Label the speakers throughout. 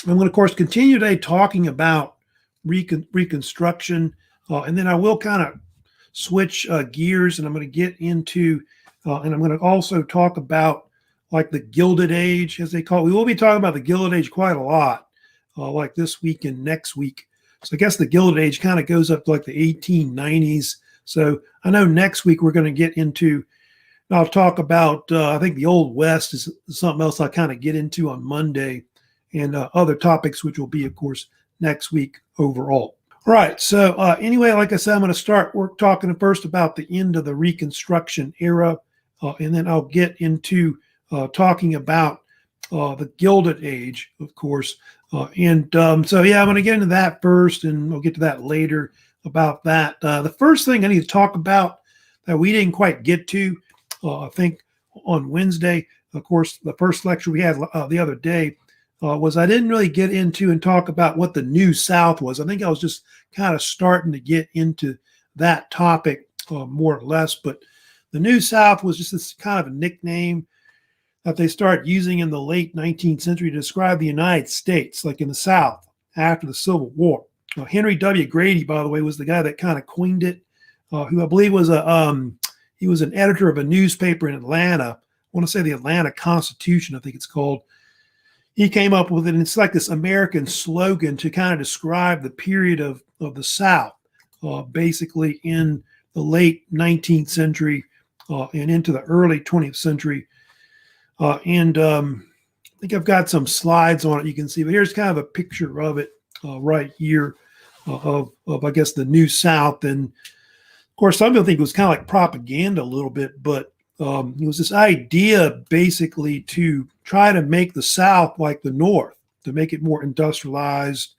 Speaker 1: I'm going to, of course, continue today talking about Reconstruction, and then I will kind of switch gears, and I'm going to get into, and I'm going to also talk about like the Gilded Age, as they call it. We will be talking about the Gilded Age quite a lot, like this week and next week. So I guess the Gilded Age kind of goes up to like the 1890s. So I know next week we're going to get into, I'll talk about, I think the Old West is something else I'll kind of get into on Monday, and other topics, which will be, of course, next week overall. All right. So anyway, like I said, I'm going to start talking first about the end of the Reconstruction era, and then I'll get into talking about the Gilded Age, of course. So, yeah, I'm going to get into that first, and we'll get to that later about that. The first thing I need to talk about that we didn't quite get to, I think on Wednesday, of course, the first lecture we had the other day, was I didn't really get into and talk about what the New South was. I think I was just kind of starting to get into that topic more or less. But the New South was just this kind of a nickname that they started using in the late 19th century to describe the United States, like in the South after the Civil War. Henry W. Grady, by the way, was the guy that kind of coined it, who I believe was he was an editor of a newspaper in Atlanta. I want to say the Atlanta Constitution, I think it's called. He came up with it, and it's like this American slogan to kind of describe the period of the South, basically in the late 19th century and into the early 20th century. I think I've got some slides on it you can see, but here's kind of a picture of it right here of, I guess, the New South. And, of course, some people think it was kind of like propaganda a little bit, but it was this idea basically to try to make the South like the North, to make it more industrialized,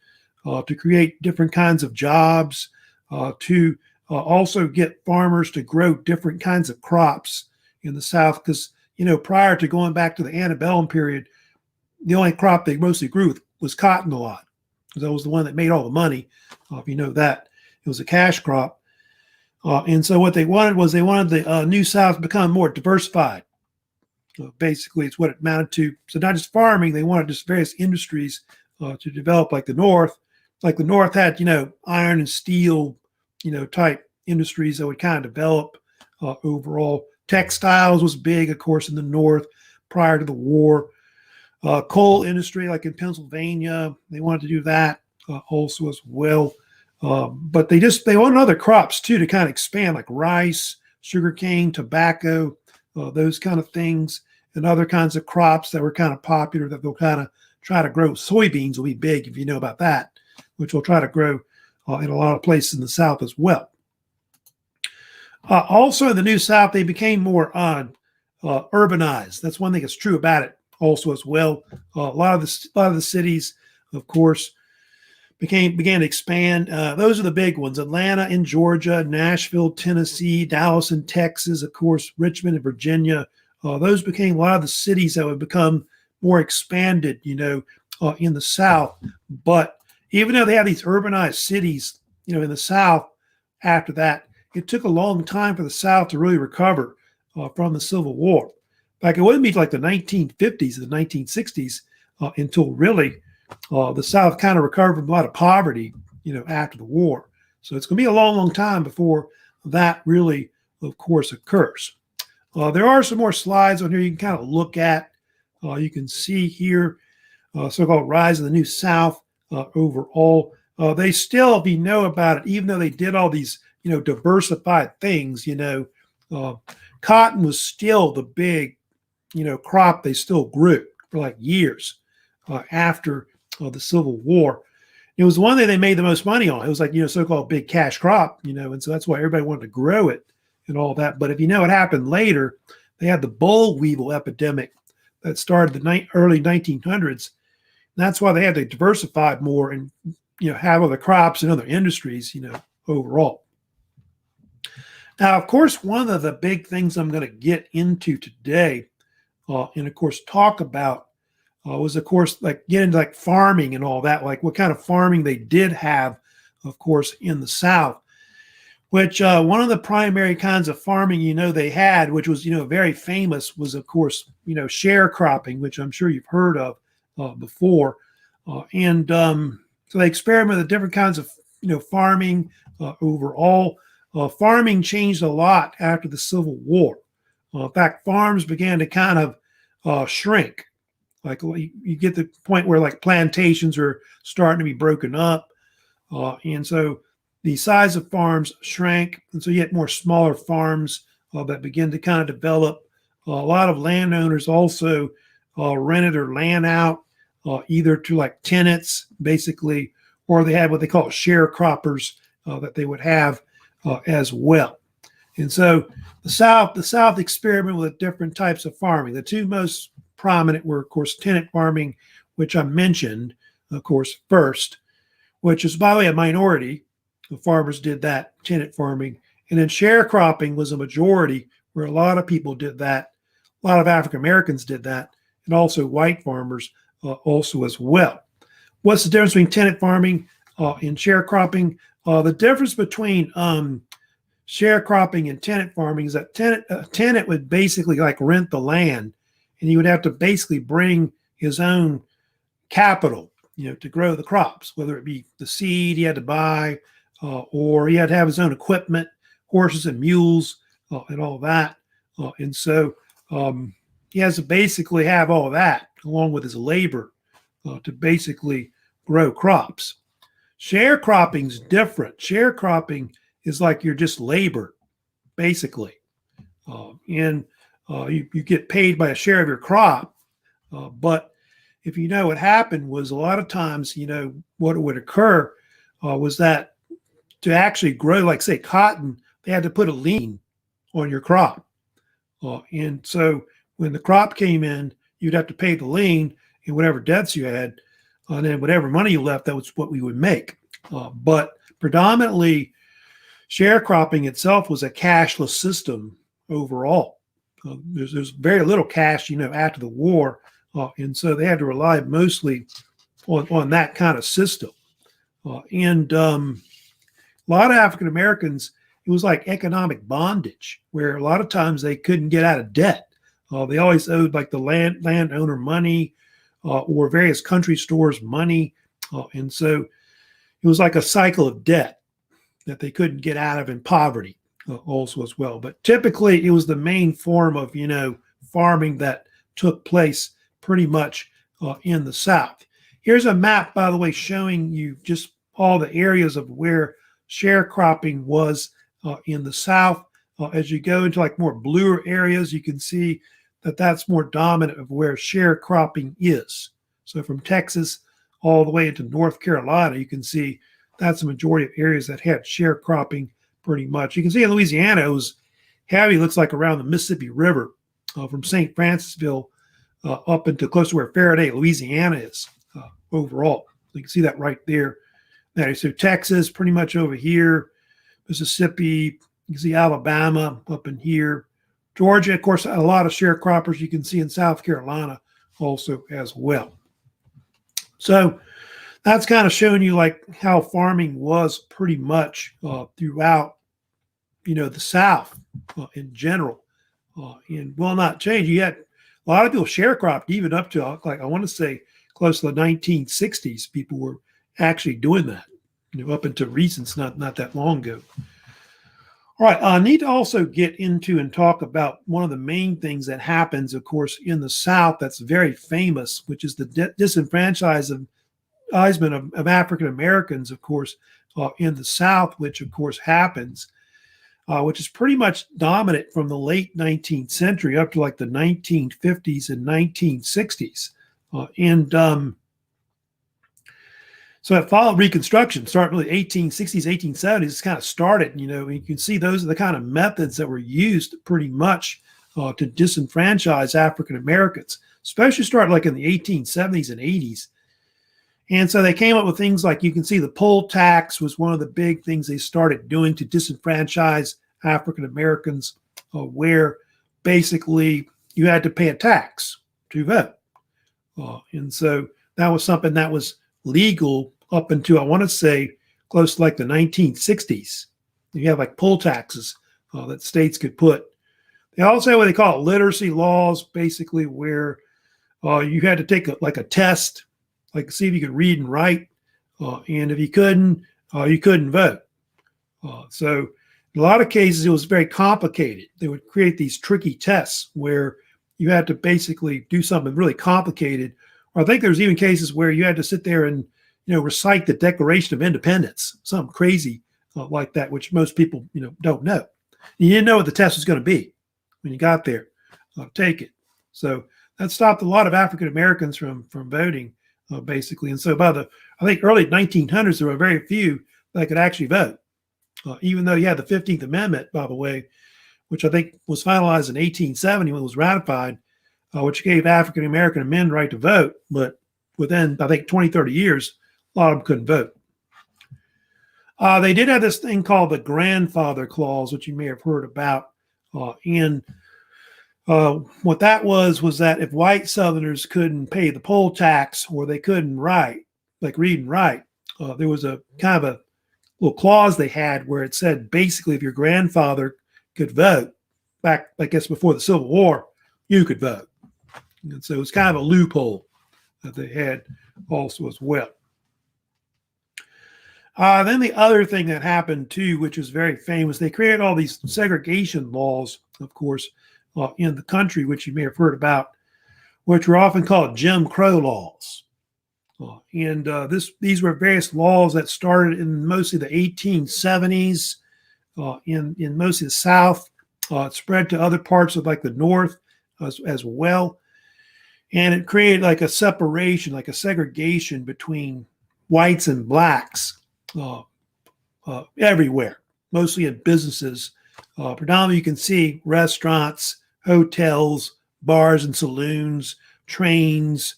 Speaker 1: to create different kinds of jobs, to also get farmers to grow different kinds of crops in the South. Because, prior to going back to the antebellum period, the only crop they mostly grew was cotton a lot. That was the one that made all the money, if you know that. It was a cash crop. And so what they wanted was the New South to become more diversified. Basically, it's what it amounted to. So not just farming, they wanted just various industries to develop like the North. Like the North had, iron and steel, type industries that would kind of develop overall. Textiles was big, of course, in the North prior to the war. Coal industry, like in Pennsylvania, they wanted to do that also as well. But they wanted other crops too to kind of expand, like rice, sugarcane, tobacco, those kind of things, and other kinds of crops that were kind of popular that they'll kind of try to grow. Soybeans will be big, if you know about that, which we'll try to grow in a lot of places in the South as well. Also in the New South, they became more urbanized. That's one thing that's true about it also as well. A lot of the cities, of course, began to expand. Those are the big ones: Atlanta in Georgia, Nashville, Tennessee, Dallas in Texas, of course, Richmond in Virginia. Those became a lot of the cities that would become more expanded, in the South. But even though they had these urbanized cities, in the South after that, it took a long time for the South to really recover from the Civil War. In fact, it wouldn't be like the 1950s and the 1960s until really the South kind of recovered from a lot of poverty, after the war. So it's going to be a long, long time before that really, of course, occurs. There are some more slides on here you can kind of look at. You can see here, so-called rise of the New South overall. They still, if you know about it, even though they did all these, diversified things, cotton was still the big, crop they still grew for like years after the Civil War. It was the one thing they made the most money on. It was like, so-called big cash crop, and so that's why everybody wanted to grow it and all that. But if you know what happened later, they had the boll weevil epidemic that started the early 1900s. That's why they had to diversify more and, have other crops and other industries, overall. Now, of course, one of the big things I'm going to get into today and, of course, talk about was, of course, like get into like farming and all that, like what kind of farming they did have, of course, in the South, which one of the primary kinds of farming, they had, which was, very famous, was, of course, sharecropping, which I'm sure you've heard of before. So they experimented with different kinds of farming overall. Farming changed a lot after the Civil War. In fact, farms began to kind of shrink. Like you get the point where like plantations are starting to be broken up. And so the size of farms shrank. And so you had more smaller farms that begin to kind of develop. A lot of landowners also rented their land out either to like tenants, basically, or they had what they call sharecroppers that they would have as well. And so the South experimented with different types of farming. The two most prominent were, of course, tenant farming, which I mentioned, of course, first, which is, by the way, a minority. The farmers did that, tenant farming. And then sharecropping was a majority, where a lot of people did that. A lot of African Americans did that, and also white farmers also as well. What's the difference between tenant farming and sharecropping? The difference between sharecropping and tenant farming is that tenant would basically like rent the land, and he would have to basically bring his own capital, to grow the crops, whether it be the seed he had to buy, or he had to have his own equipment, horses and mules, and all that. And so he has to basically have all that along with his labor to basically grow crops. Sharecropping is different. Sharecropping is like you're just labor, basically. And you get paid by a share of your crop. But if what happened was a lot of times, what would occur was that to actually grow, like say cotton, they had to put a lien on your crop. And so when the crop came in, you'd have to pay the lien and whatever debts you had, and then whatever money you left, that was what we would make. But predominantly, sharecropping itself was a cashless system overall. There's very little cash, after the war, and so they had to rely mostly on that kind of system. And a lot of African Americans, it was like economic bondage, where a lot of times they couldn't get out of debt. They always owed like the landowner money or various country stores money, and so it was like a cycle of debt that they couldn't get out of, in poverty also as well. But typically it was the main form of, farming that took place pretty much in the South. Here's a map, by the way, showing you just all the areas of where sharecropping was in the South. As you go into like more bluer areas, you can see that that's more dominant of where sharecropping is. So from Texas all the way into North Carolina, you can see that's the majority of areas that had sharecropping pretty much. You can see in Louisiana, it was heavy, looks like around the Mississippi River from St. Francisville up into close to where Faraday, Louisiana is overall. You can see that right there. So Texas, pretty much over here, Mississippi, you can see Alabama up in here. Georgia, of course, a lot of sharecroppers you can see in South Carolina also as well. So that's kind of showing you like how farming was pretty much throughout, the South in general. And will not change. You had a lot of people sharecropped even up to like, I want to say close to the 1960s. People were actually doing that, up until recent, not that long ago. All right, I need to also get into and talk about one of the main things that happens, of course, in the South that's very famous, which is the disenfranchisement of African Americans, of course, in the South, which of course happens, which is pretty much dominant from the late 19th century up to like the 1950s and 1960s. So it followed Reconstruction, starting really 1860s, 1870s. It's kind of started, you can see those are the kind of methods that were used pretty much to disenfranchise African Americans, especially started like in the 1870s and 80s. And so they came up with things like, you can see the poll tax was one of the big things they started doing to disenfranchise African Americans, where basically you had to pay a tax to vote. And so that was something that was legal up until, I want to say, close to like the 1960s. You have like poll taxes that states could put. They also have what they call literacy laws, basically where you had to take a test like see if you could read and write, and if you couldn't vote. So in a lot of cases, it was very complicated. They would create these tricky tests where you had to basically do something really complicated. Or I think there's even cases where you had to sit there and recite the Declaration of Independence, something crazy like that, which most people don't know. You didn't know what the test was going to be when you got there. Take it. So that stopped a lot of African Americans from voting, basically. And so by the I think early 1900s, there were very few that could actually vote. Even though you had the 15th Amendment, by the way, which I think was finalized in 1870 when it was ratified, which gave African American men the right to vote. But within, I think, 20, 30 years, a lot of them couldn't vote. They did have this thing called the grandfather clause, which you may have heard about. And what that was that if white Southerners couldn't pay the poll tax or they couldn't read and write, there was a kind of a little clause they had where it said basically if your grandfather could vote back, I guess, before the Civil War, you could vote. And so it was kind of a loophole that they had also as well. Then the other thing that happened too, which was very famous, they created all these segregation laws, of course, in the country, which you may have heard about, which were often called Jim Crow laws. These were various laws that started in mostly the 1870s in mostly the South. It spread to other parts of like the North as well. And it created like a separation, like a segregation between whites and blacks everywhere, mostly in businesses. Predominantly, you can see restaurants, hotels, bars and saloons, trains,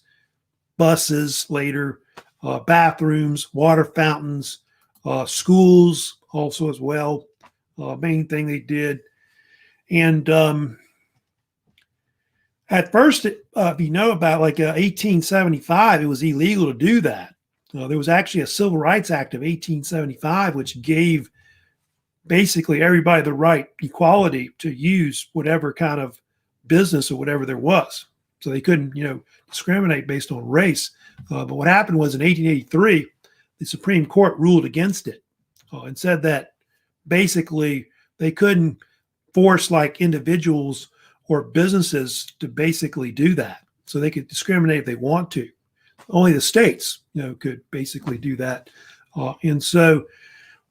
Speaker 1: buses later, bathrooms, water fountains, schools also as well. Main thing they did. And at first, if you know about like 1875, it was illegal to do that. There was actually a Civil Rights Act of 1875, which gave basically everybody the right equality to use whatever kind of business or whatever there was. So they couldn't, discriminate based on race. But what happened was in 1883, the Supreme Court ruled against it and said that basically they couldn't force like individuals or businesses to basically do that. So they could discriminate if they want to. Only the states, could basically do that. And so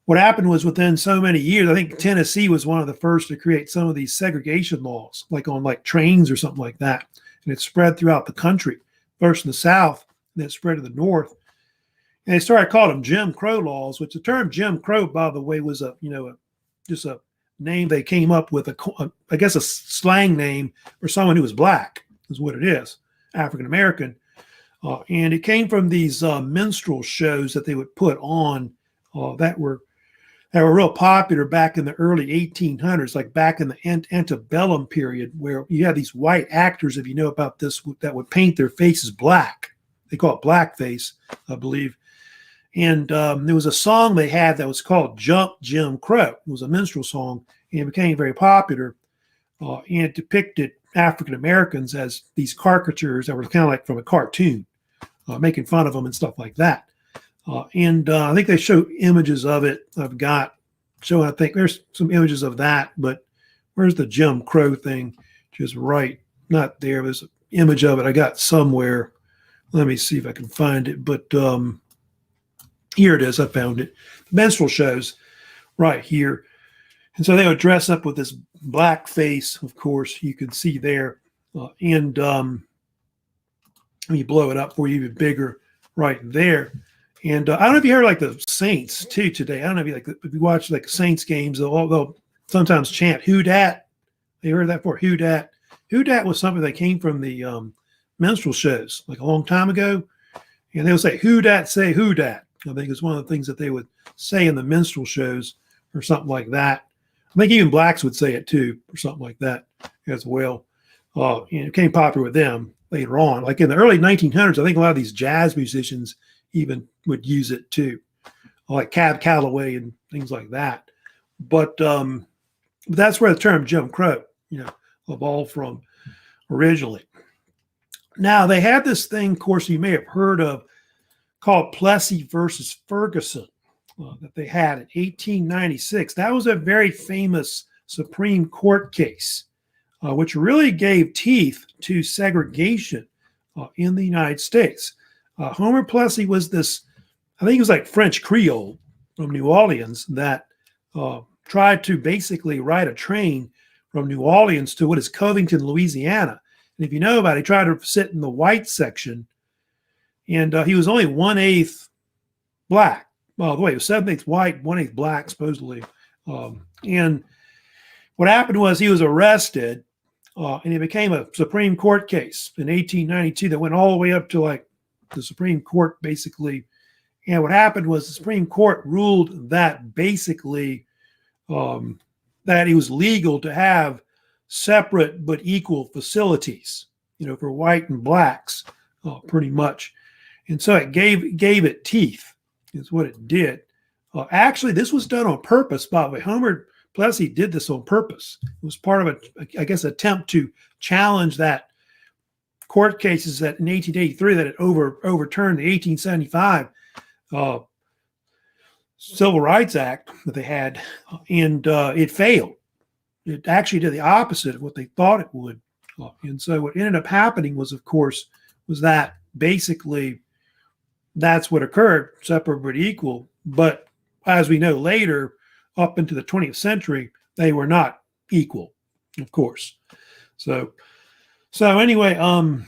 Speaker 1: what happened was within so many years, I think Tennessee was one of the first to create some of these segregation laws, like on like trains or something like that. And it spread throughout the country, first in the South, and then it spread to the North. And they started calling them Jim Crow laws, which the term Jim Crow, by the way, was just a name they came up with, I guess a slang name for someone who was black, is what it is, African American. And it came from these minstrel shows that they would put on that were real popular back in the early 1800s, like back in the antebellum period, where you had these white actors, if you know about this, that would paint their faces black. They call it blackface, I believe. And there was a song they had that was called Jump Jim Crow. It was a minstrel song, and it became very popular. And it depicted African Americans as these caricatures that were kind of like from a cartoon, making fun of them and stuff like that. And I think they show images of it. I've got showing, I think there's some images of that, but where's the Jim Crow thing? Just right, not there. There's an image of it I got somewhere. Let me see if I can find it. But here it is. I found it. The minstrel shows right here. And so they would dress up with this black face, of course, you can see there. And let me blow it up for you even bigger right there. And I don't know if you heard like the Saints too today. I don't know if you watch like Saints games, they'll sometimes chant "Who dat?" You heard that before? "Who dat?" "Who dat" was something that came from the minstrel shows like a long time ago, and they would say "Who dat say who dat." I think it's one of the things that they would say in the minstrel shows or something like that. I think even blacks would say it too or something like that as well. And it became popular with them later on. Like in the early 1900s, I think a lot of these jazz musicians even would use it too, like Cab Calloway and things like that. But that's where the term Jim Crow, evolved from originally. Now they had this thing, of course, you may have heard of, called Plessy versus Ferguson that they had in 1896. That was a very famous Supreme Court case, which really gave teeth to segregation in the United States. Homer Plessy was this, I think he was like French Creole from New Orleans that tried to basically ride a train from New Orleans to what is Covington, Louisiana. And if you know about it, he tried to sit in the white section, and he was only 1/8 black. Well, the way it was 7/8 white, 1/8 black, supposedly. And what happened was he was arrested, and it became a Supreme Court case in 1892 that went all the way up to like the Supreme Court, basically. And what happened was the Supreme Court ruled that basically that it was legal to have separate but equal facilities, for white and blacks, pretty much. And so it gave it teeth, is what it did. Actually, this was done on purpose, by the way. Homer Plessy did this on purpose. It was part of attempt to challenge that court cases that in 1883 that it overturned the 1875 Civil Rights Act that they had, and it failed. It actually did the opposite of what they thought it would. And so what ended up happening was that basically that's what occurred, separate but equal. But as we know later, up into the 20th century, they were not equal, of course. So anyway, and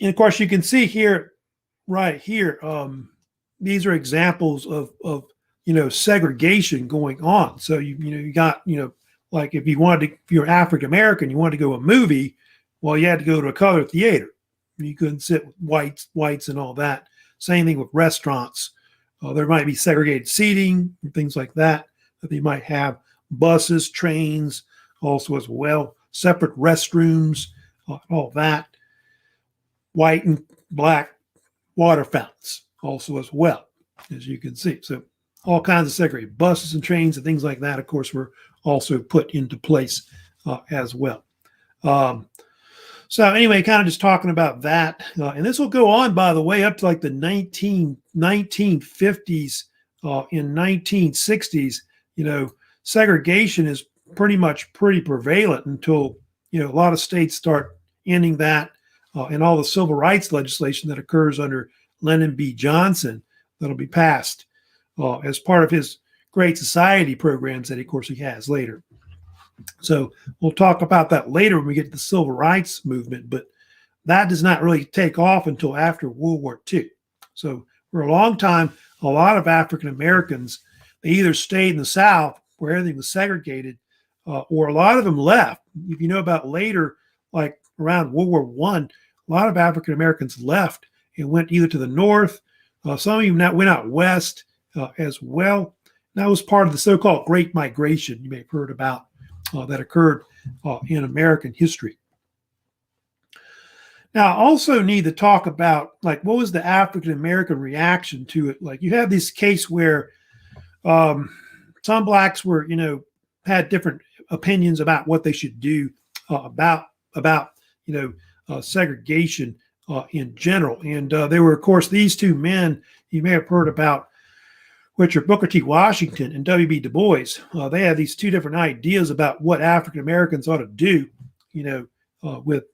Speaker 1: of course you can see here, right here, these are examples of segregation going on. So you got like if you're African American, you wanted to go to a movie, well, you had to go to a color theater. You couldn't sit with whites and all that. Same thing with restaurants. There might be segregated seating and things like that they might have. Buses, trains, also as well. Separate restrooms, all that. White and black water fountains also as well, as you can see. So all kinds of segregated buses and trains and things like that, of course, were also put into place as well. So anyway, kind of just talking about that. And this will go on, by the way, up to like the 1950s and 1960s. Segregation is pretty prevalent until, a lot of states start ending that and all the civil rights legislation that occurs under Lyndon B. Johnson that'll be passed as part of his Great Society programs that, of course, he has later. So we'll talk about that later when we get to the civil rights movement, but that does not really take off until after World War II. So for a long time, a lot of African Americans, they either stayed in the South where everything was segregated, or a lot of them left. If you know about later, like around World War I, a lot of African Americans left and went either to the North, some of them went out West as well. That was part of the so-called Great Migration you may have heard about that occurred in American history. Now, I also need to talk about, like, what was the African American reaction to it? Like, you have this case where some blacks were, had different opinions about what they should do about segregation in general. And there were, of course, these two men you may have heard about, which are Booker T. Washington and W.B. Du Bois. They had these two different ideas about what African Americans ought to do, with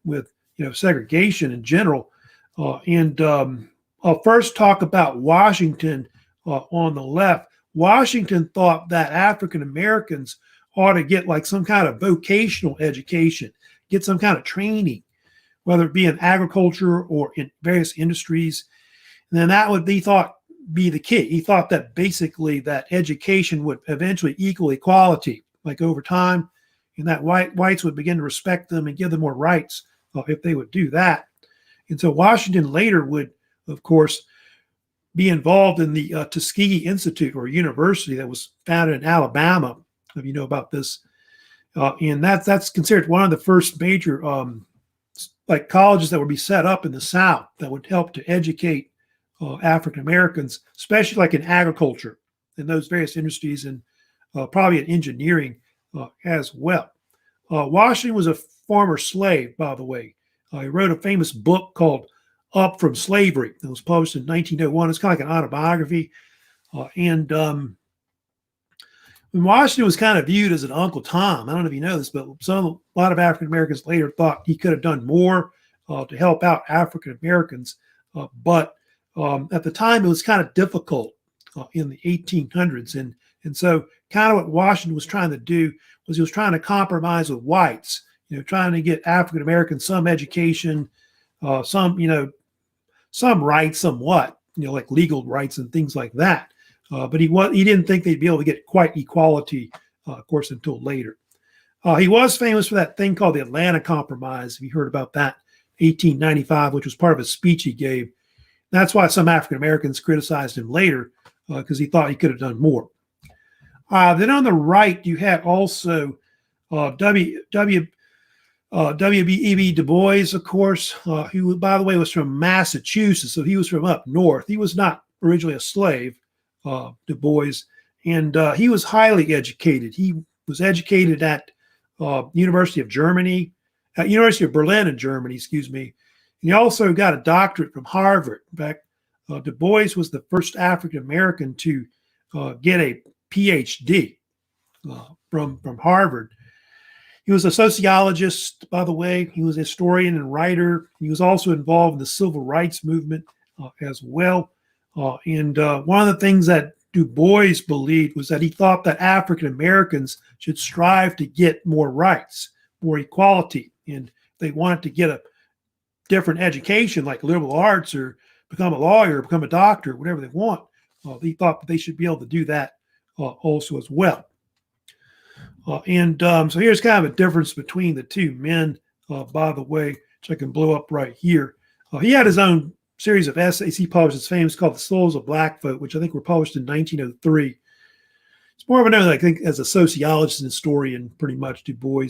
Speaker 1: segregation in general. And I'll first talk about Washington on the left. Washington thought that African Americans ought to get like some kind of vocational education, get some kind of training, whether it be in agriculture or in various industries. And then that would, he thought, be the key. He thought that basically that education would eventually equal equality, like over time, and that whites would begin to respect them and give them more rights if they would do that. And so Washington later would, of course, be involved in the Tuskegee Institute, or university that was founded in Alabama, if you know about this. And that's considered one of the first major like colleges that would be set up in the South that would help to educate African Americans, especially like in agriculture and those various industries, and probably in engineering as well. Washington was a former slave, by the way. He wrote a famous book called Up from Slavery. It was published in 1901. It's kind of like an autobiography. And Washington was kind of viewed as an Uncle Tom. I don't know if you know this, but a lot of African Americans later thought he could have done more to help out African Americans. But at the time, it was kind of difficult in the 1800s. And so kind of what Washington was trying to do was he was trying to compromise with whites, trying to get African Americans some education, some rights, somewhat, like legal rights and things like that. But he didn't think they'd be able to get quite equality, of course, until later. He was famous for that thing called the Atlanta Compromise. If you heard about that, 1895, which was part of a speech he gave. That's why some African Americans criticized him later, because he thought he could have done more. Then on the right, you had also W.E.B. Du Bois, of course, who, by the way, was from Massachusetts, so he was from up north. He was not originally a slave, Du Bois, and he was highly educated. He was educated at University of Berlin in Germany, excuse me. And he also got a doctorate from Harvard. In fact, Du Bois was the first African American to get a PhD from Harvard. He was a sociologist, by the way. He was a historian and writer. He was also involved in the civil rights movement as well. And one of the things that Du Bois believed was that he thought that African Americans should strive to get more rights, more equality. And they wanted to get a different education, like liberal arts, or become a lawyer, or become a doctor, whatever they want. He thought that they should be able to do that also as well. So here's kind of a difference between the two men, by the way, which I can blow up right here. He had his own series of essays he published. It's famous, called The Souls of Black Folk, which I think were published in 1903. It's more of a known, I think, as a sociologist and historian, pretty much, Du Bois.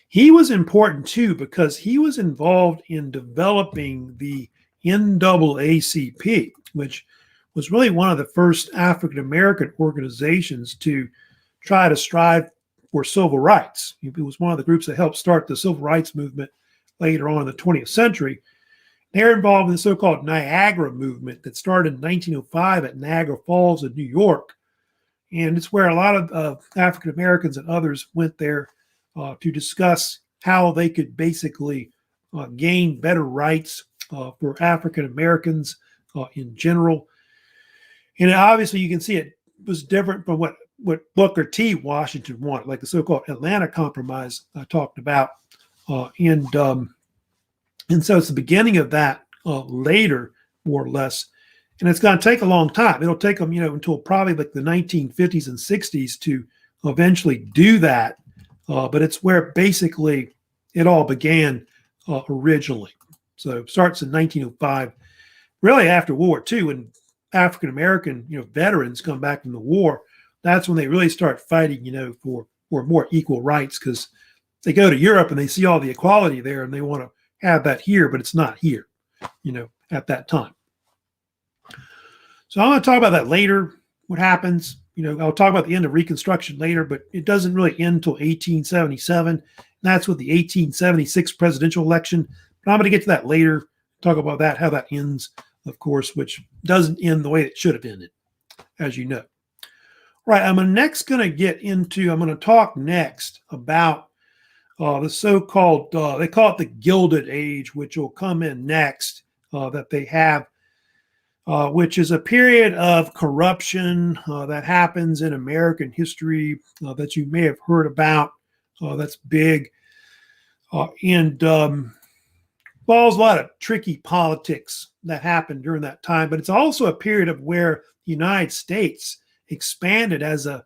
Speaker 1: He was important, too, because he was involved in developing the NAACP, which was really one of the first African-American organizations to try to strive for civil rights. It was one of the groups that helped start the civil rights movement later on in the 20th century. They're involved in the so-called Niagara movement that started in 1905 at Niagara Falls in New York. And it's where a lot of African-Americans and others went there to discuss how they could basically gain better rights for African-Americans in general. And obviously, you can see it was different from what Booker T. Washington wanted, like the so-called Atlanta Compromise I talked about. And so it's the beginning of that later, more or less. And it's going to take a long time. It'll take them, until probably like the 1950s and 60s to eventually do that. But it's where basically it all began originally. So it starts in 1905, really after World War II, when African-American, veterans come back from the war. That's when they really start fighting, for more equal rights, because they go to Europe and they see all the equality there and they want to have that here, but it's not here, at that time. So I'm going to talk about that later, what happens. I'll talk about the end of Reconstruction later, but it doesn't really end until 1877. And that's with the 1876 presidential election. But I'm going to get to that later, talk about that, how that ends, of course, which doesn't end the way it should have ended, as you know. Right, I'm going to talk next about the so-called, they call it the Gilded Age, which will come in next, that they have, which is a period of corruption that happens in American history that you may have heard about. That's big. Involves a lot of tricky politics that happened during that time, but it's also a period of where the United States expanded as a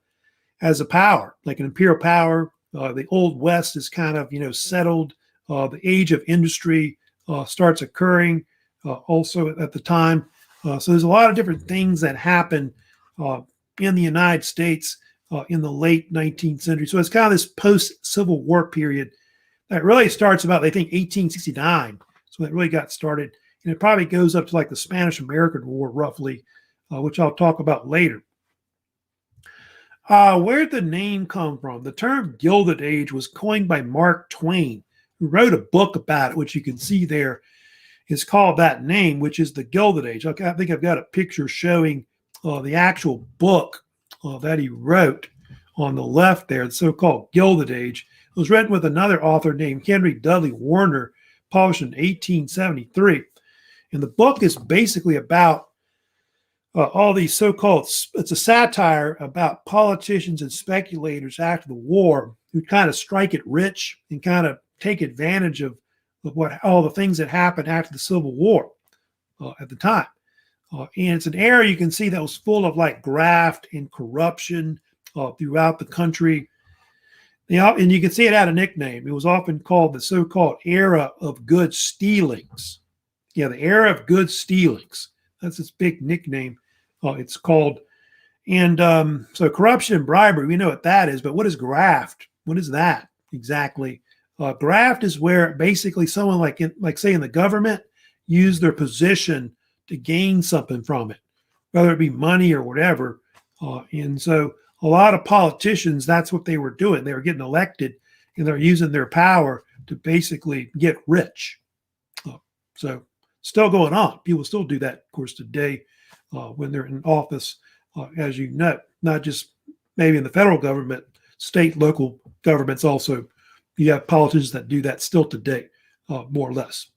Speaker 1: power, like an imperial power. The Old West is kind of, settled. The age of industry starts occurring also at the time. So there's a lot of different things that happen in the United States in the late 19th century. So it's kind of this post-Civil War period that really starts about, I think, 1869. So it really got started. And it probably goes up to like the Spanish-American War, roughly, which I'll talk about later. Where did the name come from? The term Gilded Age was coined by Mark Twain who wrote a book about it, which you can see there is called that name, which is the Gilded Age. I think I've got a picture showing the actual book that he wrote on the left there, the so-called Gilded Age. It was written with another author named Henry Dudley Warner, published in 1873. And the book is basically about all these so-called, it's a satire about politicians and speculators after the war who kind of strike it rich and kind of take advantage of what all the things that happened after the Civil War at the time. And it's an era you can see that was full of like graft and corruption throughout the country. And you can see it had a nickname. It was often called the so-called era of good stealings. Yeah, the era of good stealings. That's its big nickname. It's called. And so corruption and bribery, we know what that is. But what is graft? What is that exactly? Graft is where basically someone like say in the government use their position to gain something from it, whether it be money or whatever. And so a lot of politicians, that's what they were doing. They were getting elected and they're using their power to basically get rich. So still going on. People still do that, of course, today when they're in office, as you know, not just maybe in the federal government, state, local governments also. You have politicians that do that still today, more or less.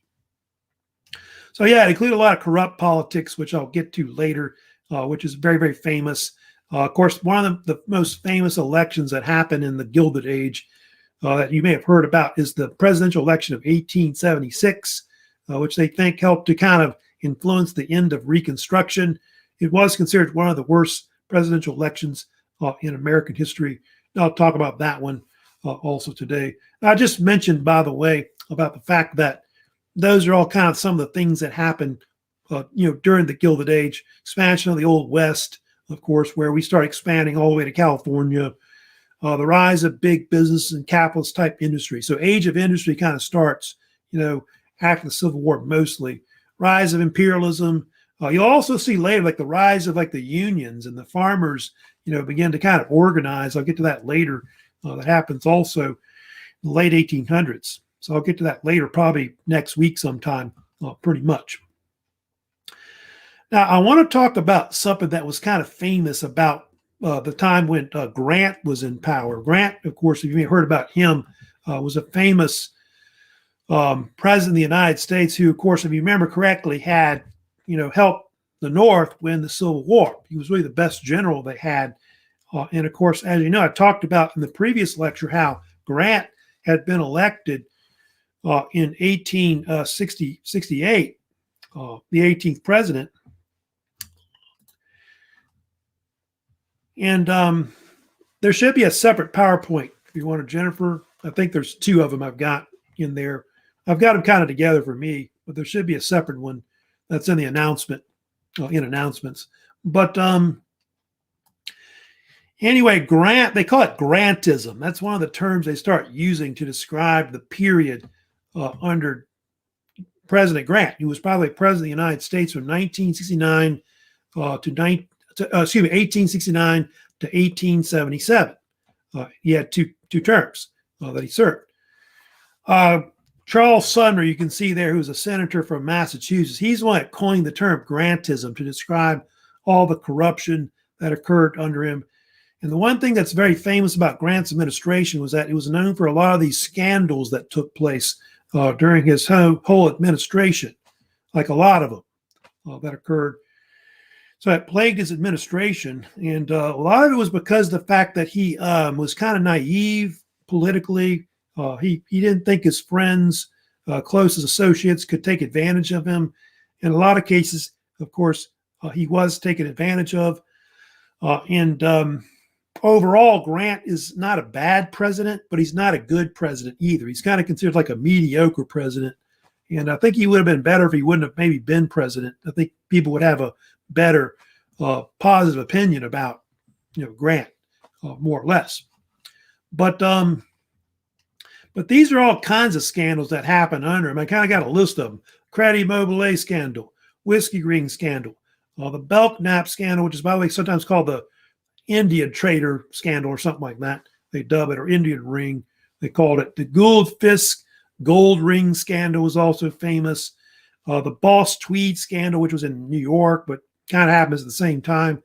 Speaker 1: So yeah, it included a lot of corrupt politics, which I'll get to later, which is very, very famous. Of course, one of the most famous elections that happened in the Gilded Age that you may have heard about is the presidential election of 1876, which they think helped to kind of influence the end of Reconstruction. It was considered one of the worst presidential elections in American history. And I'll talk about that one also today. I just mentioned, by the way, about the fact that those are all kind of some of the things that happened, during the Gilded Age. Expansion of the Old West, of course, where we start expanding all the way to California. The rise of big business and capitalist type industry. So age of industry kind of starts, after the Civil War mostly. Rise of imperialism. You'll also see later like the rise of like the unions and the farmers, begin to kind of organize. I'll get to that later. That happens also in the late 1800s. So I'll get to that later, probably next week sometime, pretty much. Now, I want to talk about something that was kind of famous about the time when Grant was in power. Grant, of course, if you may have heard about him, was a famous president of the United States who, of course, if you remember correctly, had, helped the North win the Civil War. He was really the best general they had. And of course, as you know, I talked about in the previous lecture how Grant had been elected in 1868, the 18th president. And there should be a separate PowerPoint if you want to, Jennifer. I think there's two of them I've got in there. I've got them kind of together for me, but there should be a separate one that's in the announcement, in announcements. But anyway, Grant, they call it Grantism. That's one of the terms they start using to describe the period under President Grant, who was probably president of the United States from 1869 to 1869 to 1877. He had two terms that he served. Charles Sumner, you can see there, who's a senator from Massachusetts. He's the one that coined the term Grantism to describe all the corruption that occurred under him. And the one thing that's very famous about Grant's administration was that it was known for a lot of these scandals that took place during his whole administration, like a lot of them that occurred. So it plagued his administration. And a lot of it was because of the fact that he was kind of naive politically. He didn't think his friends, closest associates could take advantage of him. In a lot of cases, of course, he was taken advantage of. Overall, Grant is not a bad president, but he's not a good president either. He's kind of considered like a mediocre president. And I think he would have been better if he wouldn't have maybe been president. I think people would have a better positive opinion about, Grant, more or less. But these are all kinds of scandals that happen under him. I kind of got a list of them. Credit Mobile scandal, Whiskey Ring scandal, the Belknap scandal, which is, by the way, sometimes called the Indian trader scandal or something like that. They dub it, or Indian ring. They called it the Gold Ring Scandal was also famous. The Boss Tweed Scandal, which was in New York, but kind of happens at the same time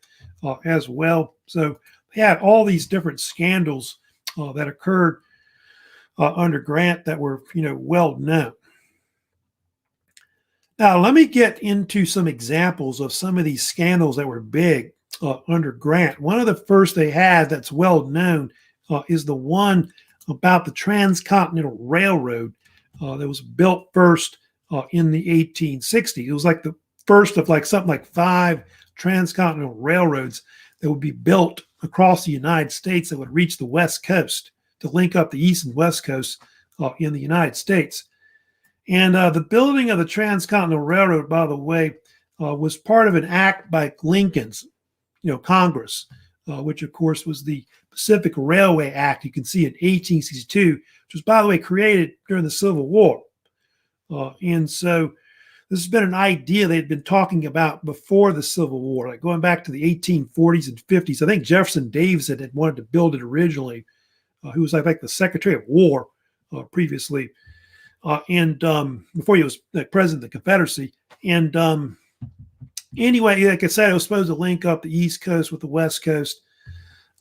Speaker 1: as well. So they had all these different scandals that occurred under Grant that were, well known. Now, let me get into some examples of some of these scandals that were big under Grant. One of the first they had that's well known is the one about the Transcontinental Railroad that was built first in the 1860s. It was like the first of something like 5 transcontinental railroads that would be built across the United States that would reach the West Coast to link up the East and West Coast in the United States. And the building of the Transcontinental Railroad, by the way, was part of an act by Lincoln's, Congress, which of course was the Pacific Railway Act. You can see in 1862, which was, by the way, created during the Civil War. And so this has been an idea they'd been talking about before the Civil War, like going back to the 1840s and 50s. I think Jefferson Davis had wanted to build it originally, who was, I think, the Secretary of War previously. And before he was president of the Confederacy. And anyway, like I said, it was supposed to link up the East Coast with the West Coast.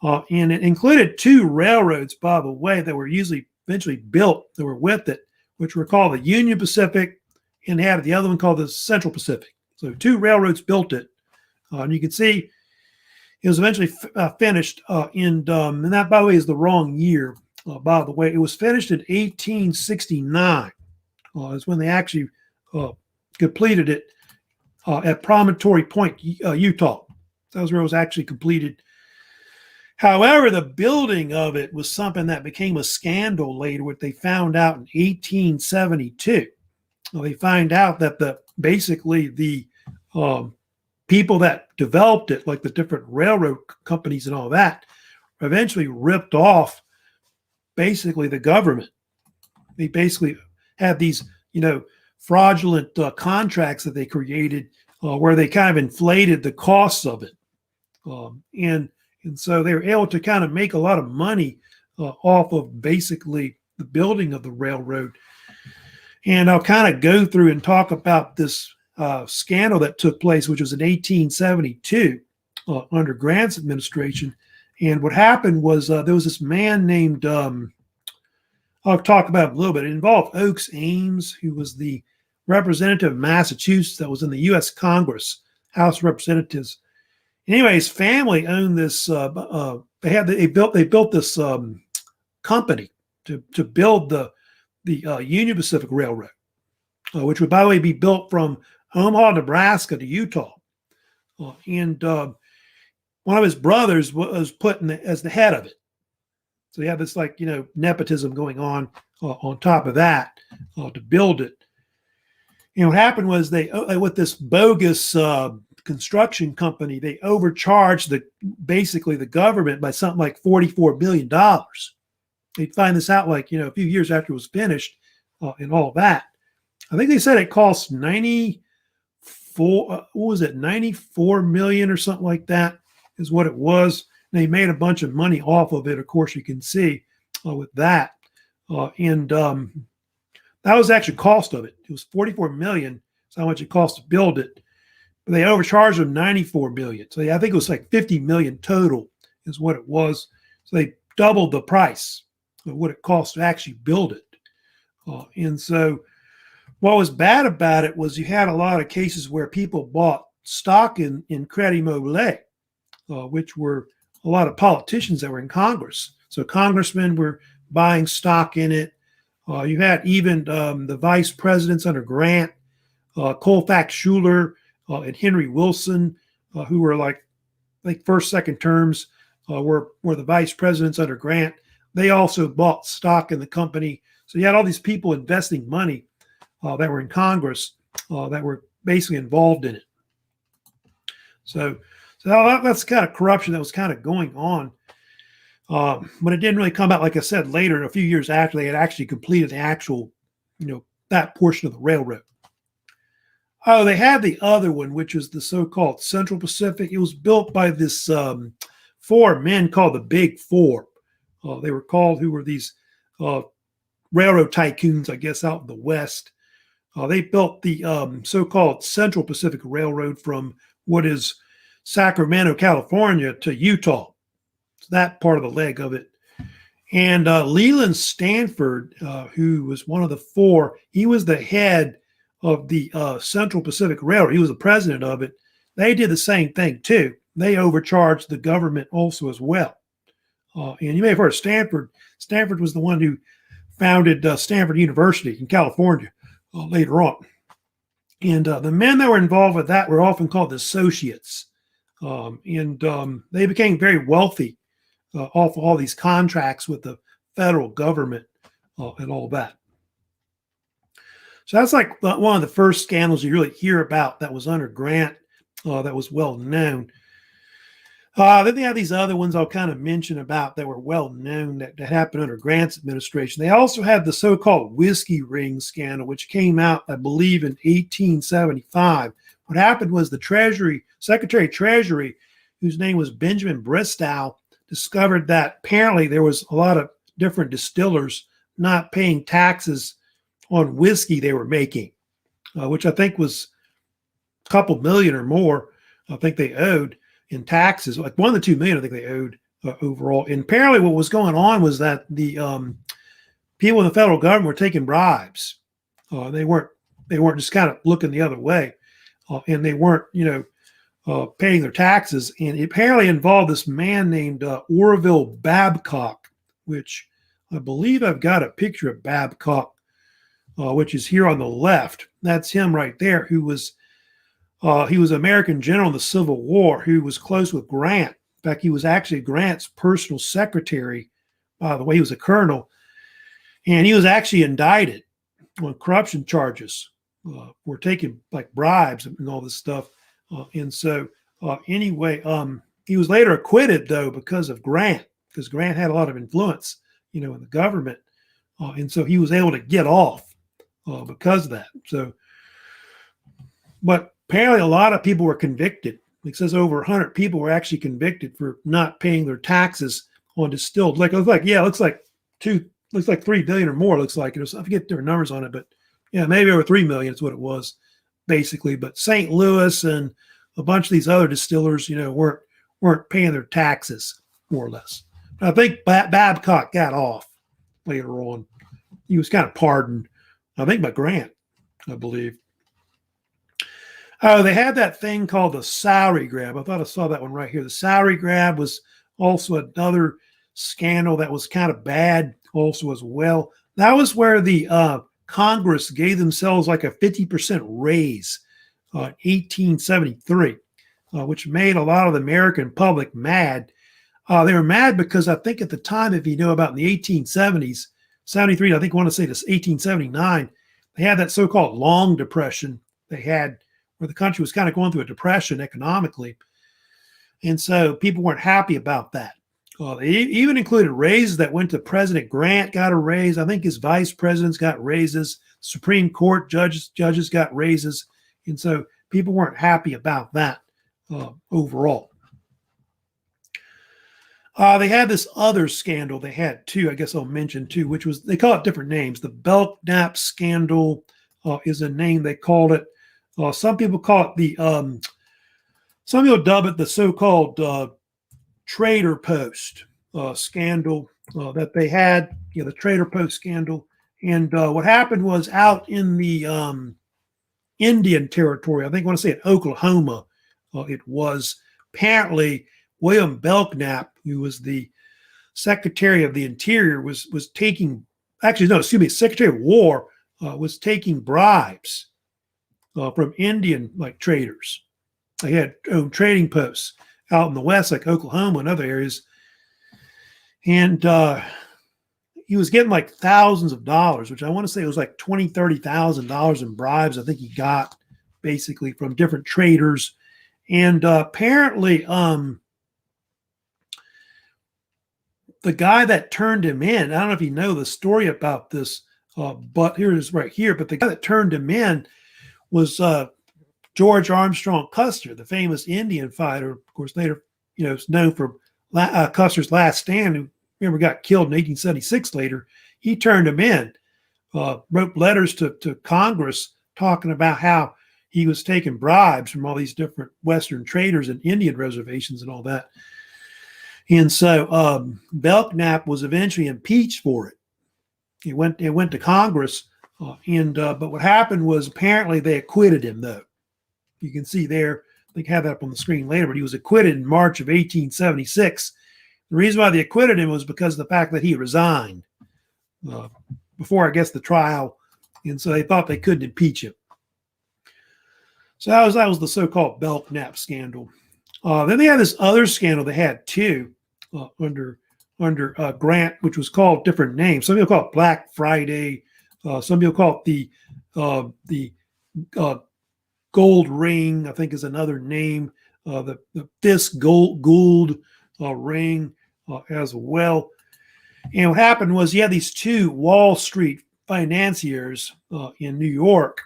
Speaker 1: And it included 2 railroads, by the way, that were eventually built that were with it, which were called the Union Pacific, and they had the other one called the Central Pacific. So 2 railroads built it. And you can see it was eventually finished and that, by the way, is the wrong year. By the way, it was finished in 1869. Is when they actually completed it at Promontory Point, Utah. That was where it was actually completed. However, the building of it was something that became a scandal later, what they found out in 1872. They find out that basically the people that developed it, like the different railroad companies and all that, eventually ripped off basically the government. They basically had these, fraudulent contracts that they created where they kind of inflated the costs of it. And so they were able to kind of make a lot of money off of basically the building of the railroad. And I'll kind of go through and talk about this scandal that took place, which was in 1872 under Grant's administration. And what happened was there was this man named, I'll talk about him a little bit. It involved Oakes Ames, who was the representative of Massachusetts that was in the U.S. Congress, House of Representatives. Anyway, his family owned this. They built this company to build the Union Pacific Railroad, which would, by the way, be built from Omaha, Nebraska to Utah. And one of his brothers was put as the head of it. So you have this nepotism going on top of that to build it. And what happened was they with this bogus construction company, they overcharged basically the government by something like $44 billion. They'd find this out a few years after it was finished and all that. I think they said it cost 94 million or something like that is what it was. And they made a bunch of money off of it, of course, you can see with that. And that was actually cost of it. It was 44 million. That's how much it cost to build it. But they overcharged them 94 million. So I think it was like 50 million total is what it was. So they doubled the price of what it cost to actually build it. And so what was bad about it was you had a lot of cases where people bought stock in Credit Mobile, which were a lot of politicians that were in Congress. So congressmen were buying stock in it. You had even the vice presidents under Grant, Colfax Schuler and Henry Wilson, who were first, second terms, were the vice presidents under Grant. They also bought stock in the company. So you had all these people investing money that were in Congress that were basically involved in it. So that's kind of corruption that was kind of going on. But it didn't really come out, like I said, later, a few years after they had actually completed the actual, that portion of the railroad. Oh, they had the other one, which was the so-called Central Pacific. It was built by this 4 men called the Big Four. They were called, who were these railroad tycoons, I guess, out in the West. They built the so-called Central Pacific Railroad from what is Sacramento, California to Utah. So that part of the leg of it. And Leland Stanford, who was one of the four, he was the head of the Central Pacific Railroad. He was the president of it. They did the same thing too. They overcharged the government also as well. And you may have heard of Stanford. Stanford was the one who founded Stanford University in California later on. And the men that were involved with that were often called the associates. They became very wealthy off all these contracts with the federal government and all that. So that's like one of the first scandals you really hear about that was under Grant, that was well known. Then they have these other ones I'll kind of mention about that were well known that happened under Grant's administration. They also had the so-called Whiskey Ring scandal, which came out, I believe, in 1875. What happened was the Secretary of Treasury, whose name was Benjamin Bristow, discovered that apparently there was a lot of different distillers not paying taxes on whiskey they were making, which I think was a couple million or more. I think they owed in taxes, like $1 to $2 million. I think they owed overall. And apparently, what was going on was that the people in the federal government were taking bribes. They weren't just kind of looking the other way, and they weren't, paying their taxes. And it apparently involved this man named Orville Babcock, which I believe I've got a picture of Babcock, which is here on the left. That's him right there, who was he was an American general in the Civil War who was close with Grant. In fact, he was actually Grant's personal secretary. By the way, he was a colonel, and he was actually indicted on corruption charges for taking like bribes and all this stuff. Anyway, he was later acquitted though because of Grant, because Grant had a lot of influence, in the government, and so he was able to get off because of that. So, but apparently, a lot of people were convicted. It says over 100 people were actually convicted for not paying their taxes on distilled liquor. It looks like 3 billion or more. Looks like it was, I forget their numbers on it, but yeah, maybe over 3 million is what it was, basically. But St. Louis and a bunch of these other distillers, weren't paying their taxes, more or less. But I think Babcock got off later on. He was kind of pardoned, I think, by Grant, I believe. They had that thing called the salary grab. I thought I saw that one right here. The salary grab was also another scandal that was kind of bad also as well. That was where the Congress gave themselves like a 50% raise in 1873, which made a lot of the American public mad. They were mad because I think at the time, if you know about in the 1870s, 73, I think I want to say this 1879, they had that so-called long depression they had where the country was kind of going through a depression economically. And so people weren't happy about that. They even included raises that went to President Grant, got a raise. I think his vice presidents got raises. Supreme Court judges got raises. And so people weren't happy about that overall. They had this other scandal they had too, I guess I'll mention too, which was, they call it different names. The Belknap Scandal is a name they called it. Some people call it some people dub it the so-called Trader Post scandal that they had, the Trader Post scandal. And what happened was out in the Indian Territory, I think I want to say in Oklahoma, it was apparently William Belknap, who was the Secretary of the Interior, was taking, Secretary of War was taking bribes from Indian traders. They had trading posts out in the West, like Oklahoma and other areas. And he was getting like thousands of dollars, which I want to say it was like $20,000, $30,000 in bribes. I think he got basically from different traders. And apparently the guy that turned him in, I don't know if you know the story about this, but here it is right here. But the guy that turned him in was George Armstrong Custer, the famous Indian fighter, of course, later, is known for Custer's Last Stand, who remember got killed in 1876 later. He turned him in. wrote letters to Congress talking about how he was taking bribes from all these different Western traders and Indian reservations and all that. And so Belknap was eventually impeached for it. It went to Congress, but what happened was apparently they acquitted him, though. You can see there, they have that up on the screen later, but he was acquitted in March of 1876. The reason why they acquitted him was because of the fact that he resigned before, I guess, the trial, and so they thought they couldn't impeach him. So that was the so-called Belknap Scandal. Then they had this other scandal they had too under Grant, which was called different names. Some people call it Black Friday. Some people call it the Gold Ring, I think is another name. The Fisk Gould Ring as well. And what happened was you had these two Wall Street financiers in New York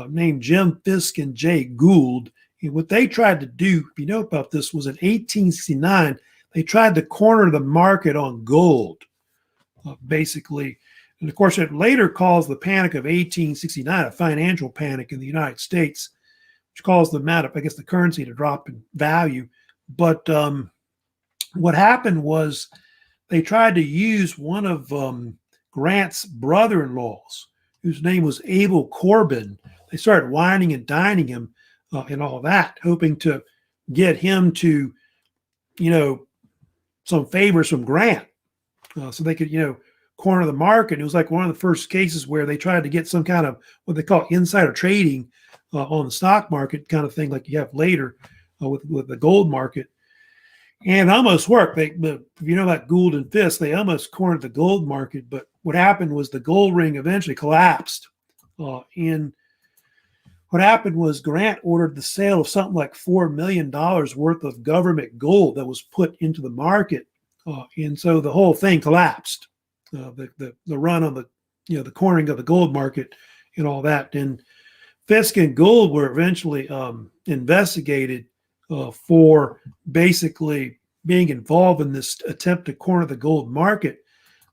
Speaker 1: named Jim Fisk and Jay Gould. And what they tried to do, if you know about this, was in 1869, they tried to corner the market on gold, basically. And of course, it later calls the Panic of 1869 a financial panic in the United States, which caused the amount of, I guess, the currency to drop in value. But what happened was they tried to use one of Grant's brother-in-laws, whose name was Abel Corbin. They started whining and dining him and all that, hoping to get him to, some favors from Grant so they could, corner the market. It was like one of the first cases where they tried to get some kind of what they call insider trading on the stock market kind of thing, like you have later with the gold market. And it almost worked. If you know that Gould and Fisk, they almost cornered the gold market. But what happened was the gold ring eventually collapsed. And what happened was Grant ordered the sale of something like $4 million worth of government gold that was put into the market. And so the whole thing collapsed. The run on the cornering of the gold market and all that. And Fisk and Gould were eventually investigated for basically being involved in this attempt to corner the gold market.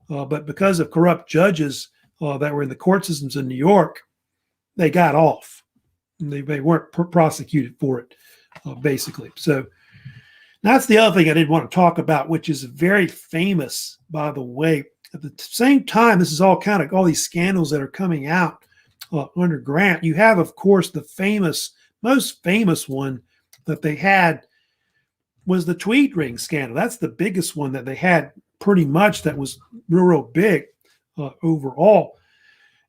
Speaker 1: But because of corrupt judges that were in the court systems in New York, they got off. They weren't prosecuted for it, basically. So that's the other thing I did want to talk about, which is very famous, by the way. At the same time, this is all these scandals that are coming out under Grant. You have, of course, the most famous one that they had was the Tweed Ring scandal. That's the biggest one that they had, pretty much, that was real big overall.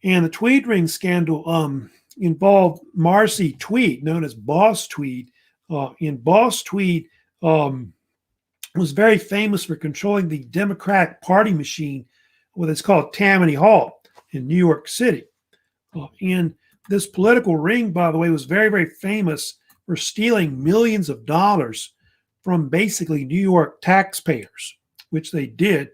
Speaker 1: And the Tweed Ring scandal involved Marcy Tweed, known as Boss Tweed. And Boss Tweed was very famous for controlling the Democratic Party machine, what is called Tammany Hall in New York City. And this political ring, by the way, was very, very famous for stealing millions of dollars from basically New York taxpayers, which they did.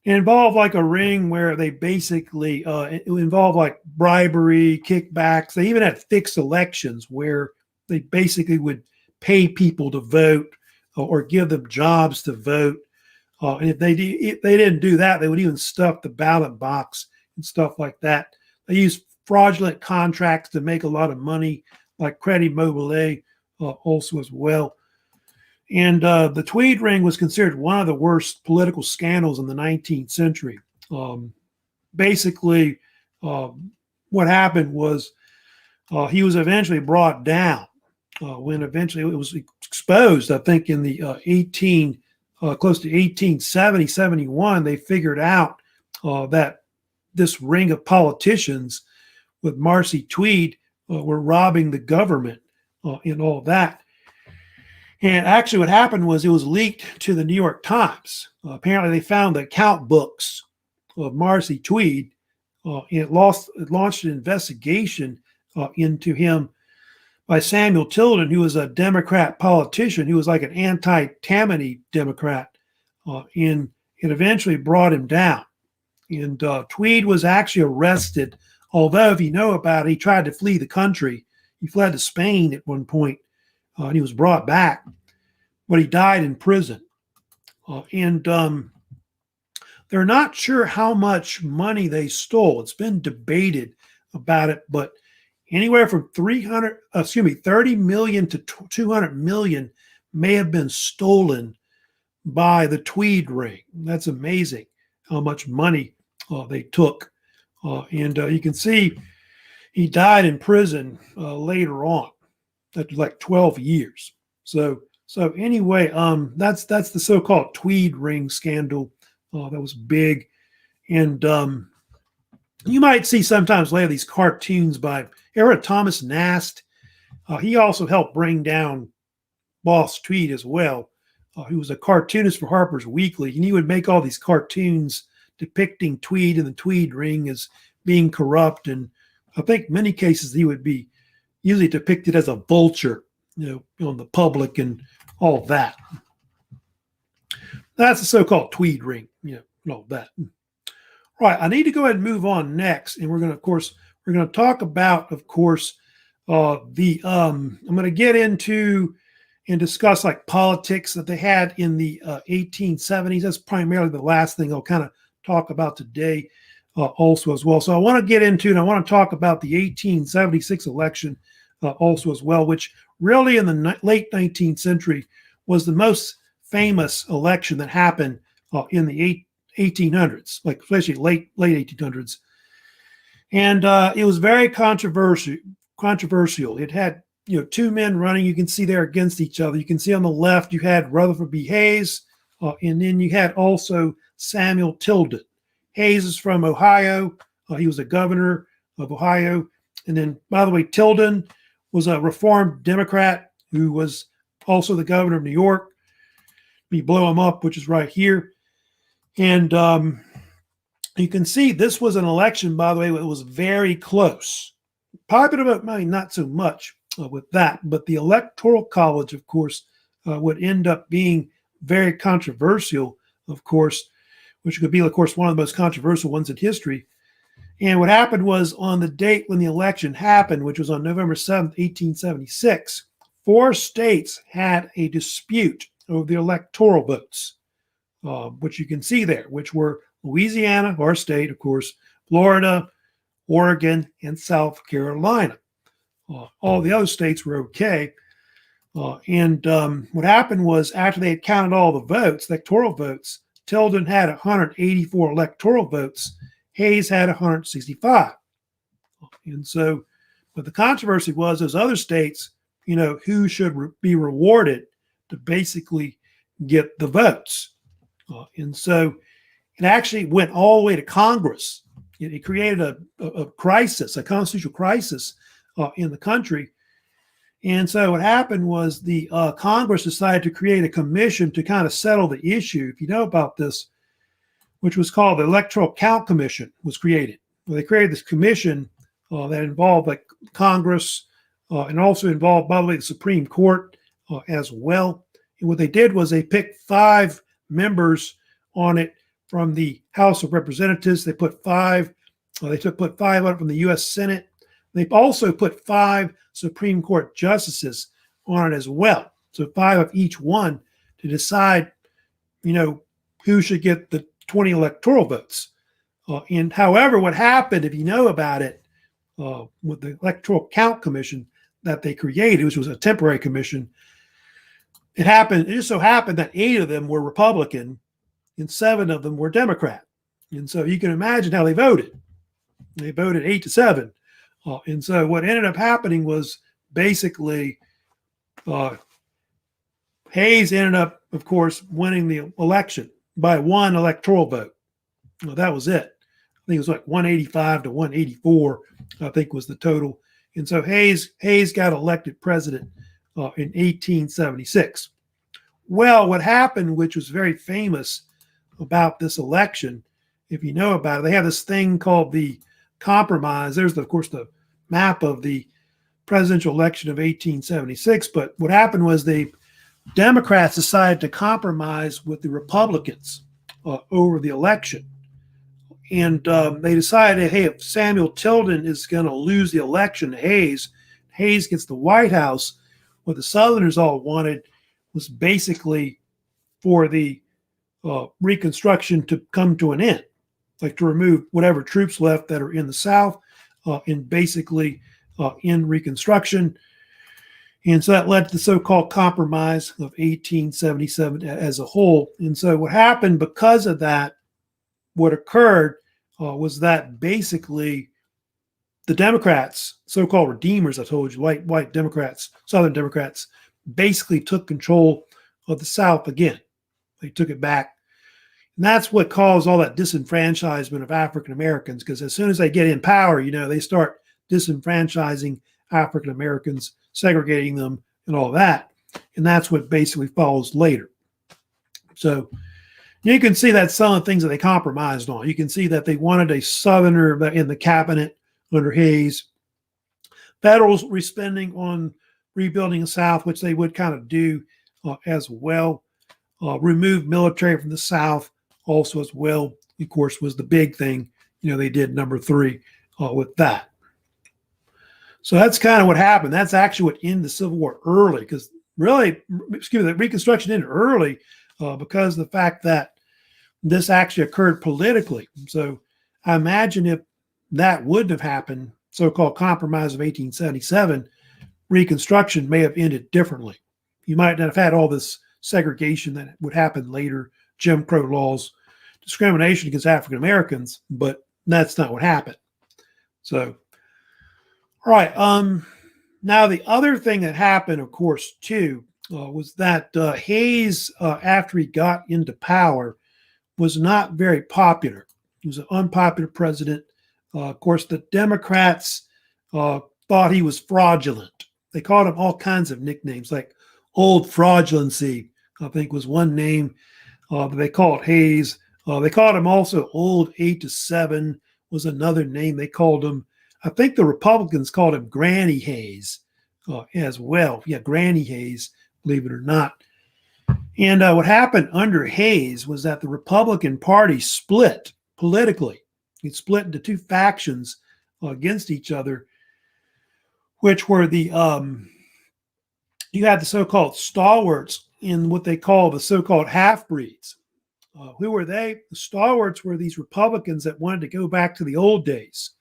Speaker 1: It involved like a ring where they basically, it involved like bribery, kickbacks. They even had fixed elections where they basically would pay people to vote or give them jobs to vote. And if they didn't do that, they would even stuff the ballot box and stuff like that. They used fraudulent contracts to make a lot of money, like Credit Mobile also as well. And the Tweed Ring was considered one of the worst political scandals in the 19th century. Basically, what happened was he was eventually brought down when eventually it was exposed. I think in the close to 1870, 71, they figured out that this ring of politicians with Marcy Tweed were robbing the government and all that. And actually what happened was it was leaked to the New York Times. Apparently they found the account books of Marcy Tweed. And it launched an investigation into him by Samuel Tilden, who was a Democrat politician. He was like an anti-Tammany Democrat. And it eventually brought him down. And Tweed was actually arrested, although if you know about it, he tried to flee the country. He fled to Spain at one point. And he was brought back, but he died in prison. And the they're not sure how much money they stole. It's been debated about it, but anywhere from 30 million to 200 million may have been stolen by the Tweed Ring. That's amazing how much money they took. And you can see he died in prison later on, after like 12 years. So anyway, that's the so-called Tweed Ring scandal that was big. And you might see sometimes later these cartoons by Thomas Nast. He also helped bring down Boss Tweed as well, who was a cartoonist for Harper's Weekly. And he would make all these cartoons depicting Tweed and the Tweed Ring as being corrupt. And I think in many cases he would be usually depicted as a vulture, on the public and all that. That's the so-called Tweed Ring, and all that. Right, I need to go ahead and move on next, and we're going to talk about, of course, I'm going to get into and discuss like politics that they had in the 1870s. That's primarily the last thing I'll kind of talk about today, also as well. So I want to get into, and I want to talk about the 1876 election also as well, which really in the late 19th century was the most famous election that happened in the 1800s, like especially late 1800s. And it was very controversial. It had two men running. You can see there against each other. You can see on the left you had Rutherford B. Hayes, and then you had also Samuel Tilden. Hayes is from Ohio. He was a governor of Ohio. And then, by the way, Tilden was a Reformed Democrat who was also the governor of New York. We blow him up, which is right here. And you can see this was an election, by the way, that was very close. Popular vote, maybe not so much with that, but the Electoral College, of course, would end up being very controversial, of course, which could be, of course, one of the most controversial ones in history. And what happened was on the date when the election happened, which was on November 7th, 1876, 4 states had a dispute over the electoral votes, which you can see there, which were Louisiana, our state, of course, Florida, Oregon, and South Carolina. All the other states were okay. And what happened was after they had counted all the votes, electoral votes, Tilden had 184 electoral votes. Hayes had 165. And so, but the controversy was those other states, who should be rewarded to basically get the votes. And so it actually went all the way to Congress. It created a crisis, a constitutional crisis in the country. And so what happened was the Congress decided to create a commission to kind of settle the issue. If you know about this, which was called the Electoral Count Commission, was created. Well, they created this commission that involved like Congress and also involved, by the way, the Supreme Court as well. And what they did was they picked 5 members on it from the House of Representatives. They put 5. They put 5 on it from the U.S. Senate. They also put 5 Supreme Court justices on it as well. So 5 of each one to decide, who should get the 20 electoral votes. And however, what happened, if you know about it, with the Electoral Count Commission that they created, which was a temporary commission, it just so happened that 8 of them were Republican and 7 of them were Democrat. And so you can imagine how they voted. They voted 8-7. And so what ended up happening was basically Hayes ended up, of course, winning the election by 1 electoral vote. Well, that was it. I think it was like 185 to 184, I think was the total. And so Hayes got elected president in 1876. Well, what happened, which was very famous about this election, if you know about it, they have this thing called the compromise. There's, of course, the map of the presidential election of 1876. But what happened was the Democrats decided to compromise with the Republicans over the election. And they decided, hey, if Samuel Tilden is going to lose the election to Hayes gets the White House, what the Southerners all wanted was basically for the Reconstruction to come to an end, like to remove whatever troops left that are in the South, and basically in Reconstruction. And so that led to the so-called Compromise of 1877 as a whole. And so what happened because of that, what occurred was that basically the Democrats, so-called redeemers, I told you, white Democrats, Southern Democrats, basically took control of the South again. They took it back. And that's what caused all that disenfranchisement of African Americans, because as soon as they get in power, they start disenfranchising African Americans, segregating them, and all that. And that's what basically follows later. So you can see that some of the things that they compromised on. You can see that they wanted a Southerner in the cabinet under Hayes. Federal spending on rebuilding the South, which they would kind of do as well. Remove military from the South also as well, of course, was the big thing. They did number 3 with that. So that's kind of what happened. That's actually what ended the Civil War early, because really, the Reconstruction ended early because of the fact that this actually occurred politically. So I imagine if that wouldn't have happened, so-called Compromise of 1877, Reconstruction may have ended differently. You might not have had all this segregation that would happen later, Jim Crow laws, discrimination against African Americans, but that's not what happened. So, all right. Now, the other thing that happened, of course, too, was that Hayes, after he got into power, was not very popular. He was an unpopular president. Of course, the Democrats thought he was fraudulent. They called him all kinds of nicknames, like Old Fraudulency, I think was one name that they called Hayes. They called him also Old 8 to 7 was another name they called him. I think the Republicans called him Granny Hayes as well. Yeah, Granny Hayes, believe it or not. And what happened under Hayes was that the Republican Party split politically. It split into 2 factions against each other, which were you had the so-called stalwarts in what they call the so-called half-breeds. Who were they? The stalwarts were these Republicans that wanted to go back to the old days.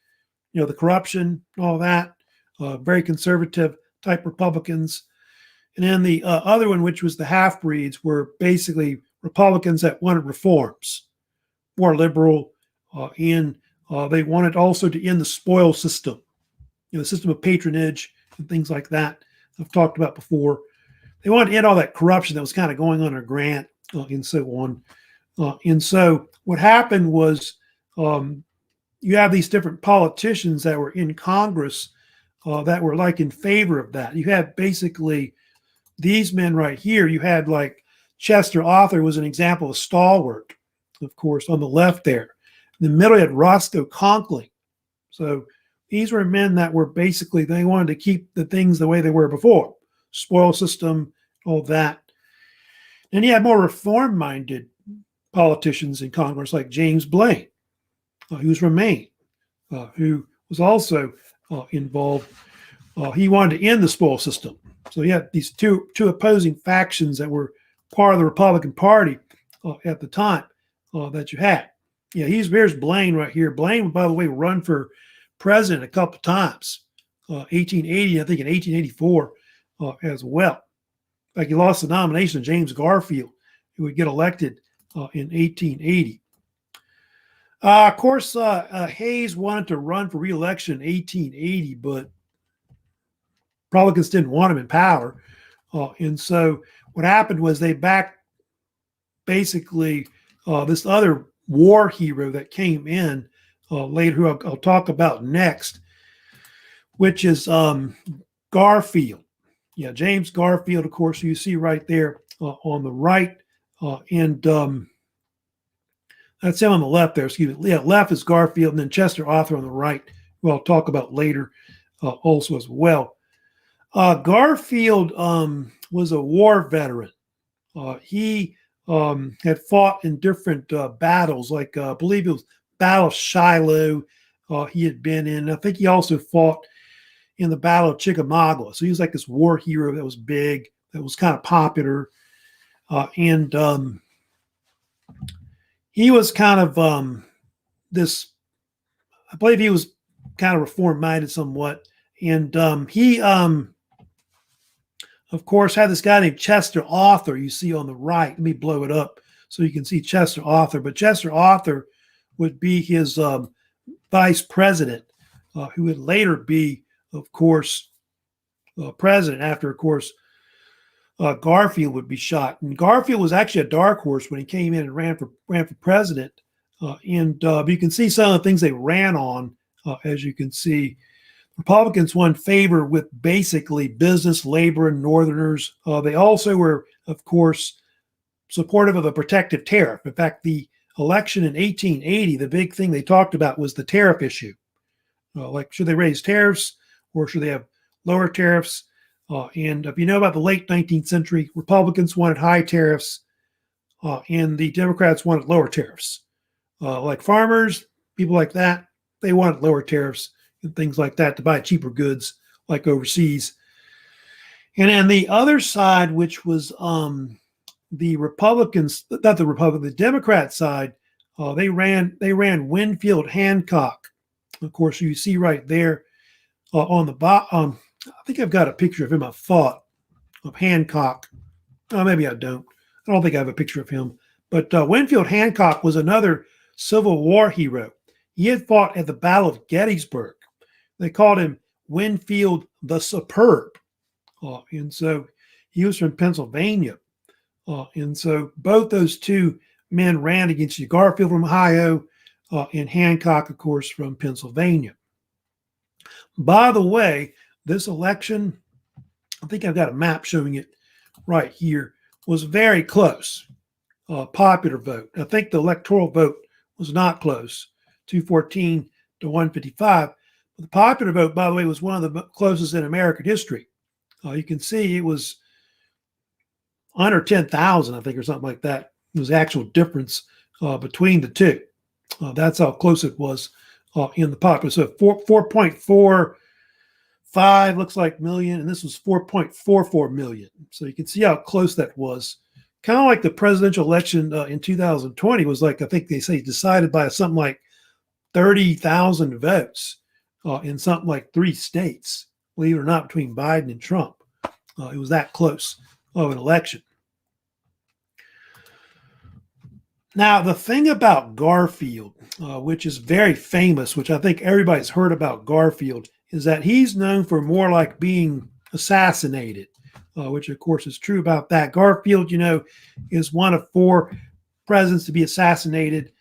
Speaker 1: The corruption, all that, very conservative type Republicans. And then the other one, which was the half-breeds, were basically Republicans that wanted reforms, more liberal, and they wanted also to end the spoil system, the system of patronage and things like that I've talked about before. They wanted to end all that corruption that was kind of going on under Grant and so on. And so what happened was you have these different politicians that were in Congress that were like in favor of that. You had basically these men right here. You had like Chester Arthur was an example of stalwart, of course, on the left there. In the middle, you had Roscoe Conkling. So these were men that were basically, they wanted to keep the things the way they were before. Spoil system, all that. And you had more reform-minded politicians in Congress like James Blaine, who's from Maine, who was also involved. He wanted to end the spoil system. So you had these two opposing factions that were part of the Republican Party at the time that you had. Yeah, here's Blaine right here. Blaine, by the way, run for president a couple times, 1880, I think in 1884 as well. In fact, he lost the nomination to James Garfield, who would get elected in 1880. Of course, Hayes wanted to run for re-election in 1880, but Republicans didn't want him in power. And so what happened was they backed basically this other war hero that came in later, who I'll talk about next, which is Garfield. Yeah, James Garfield, of course, you see right there on the right. And that's him on the left there. Excuse me. Yeah, left is Garfield, and then Chester Arthur on the right, who I'll talk about later also as well. Garfield was a war veteran. He had fought in different battles, like I believe it was Battle of Shiloh he had been in. I think he also fought in the Battle of Chickamauga. So he was like this war hero that was big, that was kind of popular. And he was kind of this, I believe he was kind of reform minded somewhat. And he, of course, had this guy named Chester Arthur you see on the right. Let me blow it up so you can see Chester Arthur. But Chester Arthur would be his vice president, who would later be, of course, president after, of course, Garfield would be shot. And Garfield was actually a dark horse when he came in and ran for president. And you can see some of the things they ran on, as you can see. Republicans won favor with basically business, labor, and Northerners. They also were, of course, supportive of a protective tariff. In fact, the election in 1880, the big thing they talked about was the tariff issue. Like, should they raise tariffs or should they have lower tariffs? And if you know about the late 19th century, Republicans wanted high tariffs and the Democrats wanted lower tariffs. Like farmers, people like that, they wanted lower tariffs and things like that to buy cheaper goods like overseas. And then the other side, which was the Republicans, not the Republican, the Democrat side, they ran Winfield Hancock. Of course, you see right there on the bottom. I think I've got a picture of him, I thought, of Hancock. Oh, maybe I don't. I don't think I have a picture of him. But Winfield Hancock was another Civil War hero. He had fought at the Battle of Gettysburg. They called him Winfield the Superb. And so he was from Pennsylvania. And so both those two men ran against you. Garfield from Ohio and Hancock, of course, from Pennsylvania. By the way, this election, I think I've got a map showing it right here, was very close. Popular vote. I think the electoral vote was not close, 214 to 155. But the popular vote, by the way, was one of the closest in American history. You can see it was under 10,000, I think, or something like that. It was the actual difference between the two. That's how close it was in the popular. So 4.45 looks like million, and this was 4.44 million. So you can see how close that was. Kind of like the presidential election in 2020 was like, I think they say decided by something like 30,000 votes in something like 3 states, believe it or not, between Biden and Trump. It was that close of an election. Now, the thing about Garfield, which is very famous, which I think everybody's heard about Garfield, is that he's known for more like being assassinated, which of course is true about that. Garfield, you know, is one of 4 presidents to be assassinated.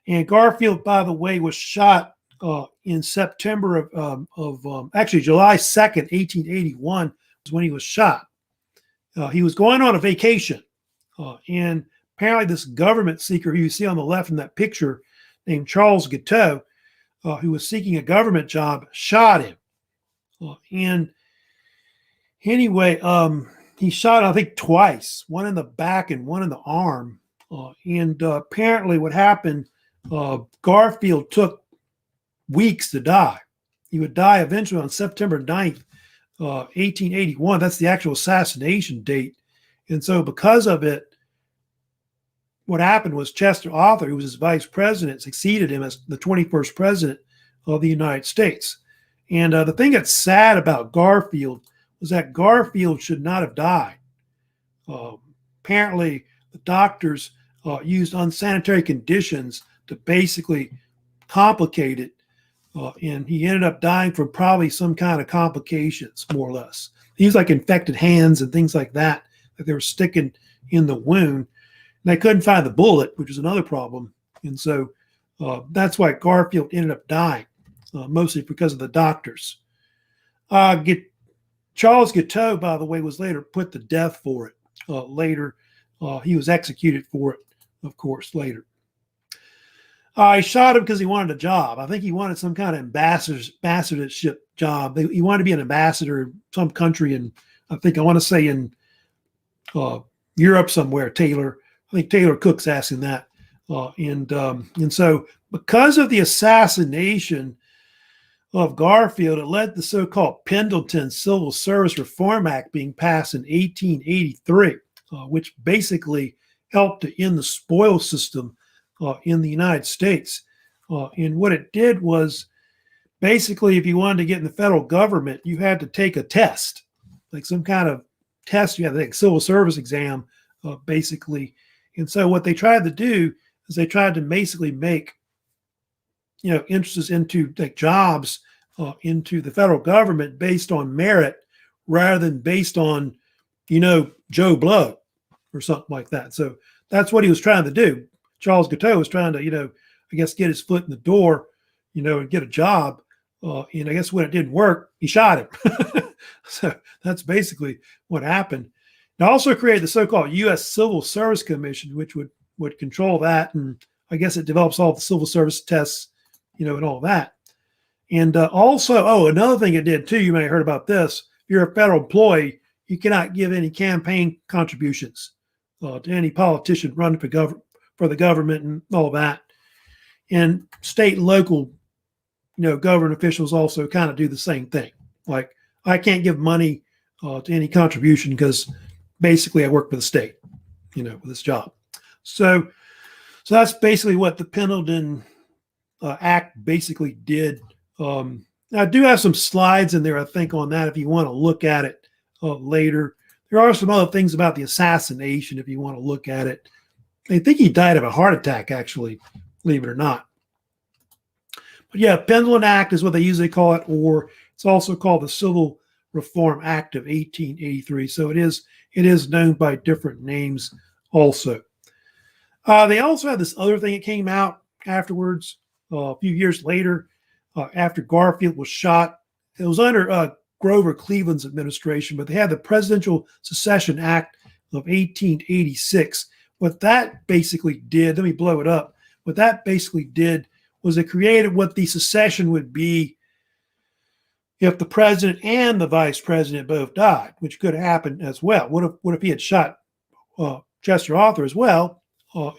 Speaker 1: And Garfield, by the way, was shot in September actually July 2nd, 1881 was when he was shot. He was going on a vacation. And apparently this government seeker who you see on the left in that picture named Charles Guiteau, who was seeking a government job, shot him. And anyway, he shot, I think, twice, one in the back and one in the arm. And apparently what happened, Garfield took weeks to die. He would die eventually on September 9th, 1881. That's the actual assassination date. And so because of it, what happened was Chester Arthur, who was his vice president, succeeded him as the 21st president of the United States. And the thing that's sad about Garfield was that Garfield should not have died. Apparently, the doctors used unsanitary conditions to basically complicate it. And he ended up dying from probably some kind of complications, more or less. These like infected hands and things like that they were sticking in the wound. And they couldn't find the bullet, which is another problem. And so that's why Garfield ended up dying, mostly because of the doctors. Charles Guiteau, by the way, was later put to death for it. Later, he was executed for it, of course, later. He shot him because he wanted a job. I think he wanted some kind of ambassadorship job. He wanted to be an ambassador in some country, and I want to say in Europe somewhere. I think Taylor Cook's asking that. And so because of the assassination of Garfield, it led to the so-called Pendleton Civil Service Reform Act being passed in 1883, which basically helped to end the spoils system in the United States. And what it did was basically, if you wanted to get in the federal government, you had to take a test, like some kind of test. You had to take a civil service exam, basically. And so what they tried to do is they tried to basically make, entrances into like jobs into the federal government based on merit rather than based on, Joe Blow or something like that. So that's what he was trying to do. Charles Guiteau was trying to, I guess, get his foot in the door, and get a job. And I guess when it didn't work, he shot him. So that's basically what happened. It also created the so-called U.S. Civil Service Commission, which would control that. And I guess it develops all the civil service tests, and all that. And also, another thing it did too, you may have heard about this. If you're a federal employee, you cannot give any campaign contributions to any politician running for the government and all that. And state and local, government officials also kind of do the same thing. Like, I can't give money to any contribution because basically I work for the state, with this job. So that's basically what the Pendleton Act basically did. I do have some slides in there, I think, on that if you want to look at it later. There are some other things about the assassination if you want to look at it. I think he died of a heart attack, actually, believe it or not. But yeah, Pendleton Act is what they usually call it, or it's also called the Civil Reform Act of 1883. So it is known by different names also. They also had this other thing that came out afterwards, a few years later, after Garfield was shot. It was under Grover Cleveland's administration, but they had the Presidential Succession Act of 1886. What that basically did, let me blow it up. What that basically did was it created what the succession would be if the president and the vice president both died, which could happen as well. What if he had shot Chester Arthur as well?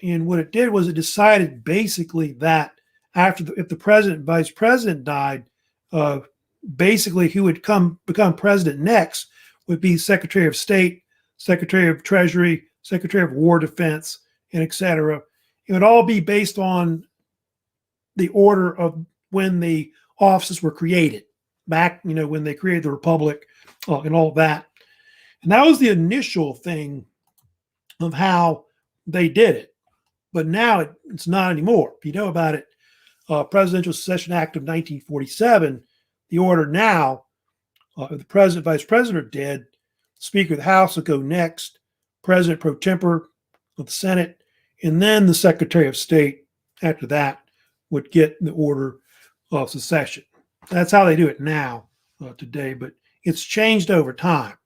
Speaker 1: And what it did was it decided basically that if the president and vice president died, basically who would become president next would be Secretary of State, Secretary of Treasury, Secretary of War Defense, and et cetera. It would all be based on the order of when the offices were created, back, when they created the Republic and all that. And that was the initial thing of how they did it. But now it's not anymore. If you know about it, Presidential Succession Act of 1947, the order now, if the president, vice president are dead, Speaker of the House will go next, President pro tempore of the Senate, and then the Secretary of State after that would get the order of succession. That's how they do it now today, but it's changed over time,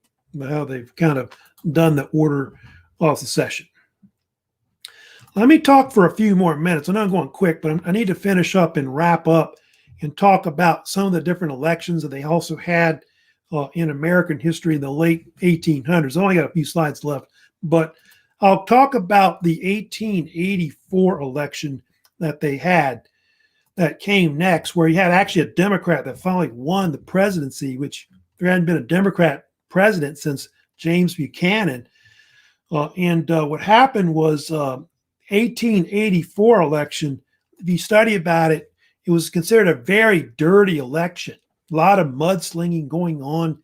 Speaker 1: how they've kind of done the order of succession. Let me talk for a few more minutes. I know I'm going quick, but I need to finish up and wrap up and talk about some of the different elections that they also had in American history in the late 1800s. I only got a few slides left, but I'll talk about the 1884 election that they had that came next, where you had actually a Democrat that finally won the presidency, which there hadn't been a Democrat president since James Buchanan. And what happened was 1884 election, if you study about it, it was considered a very dirty election. A lot of mudslinging going on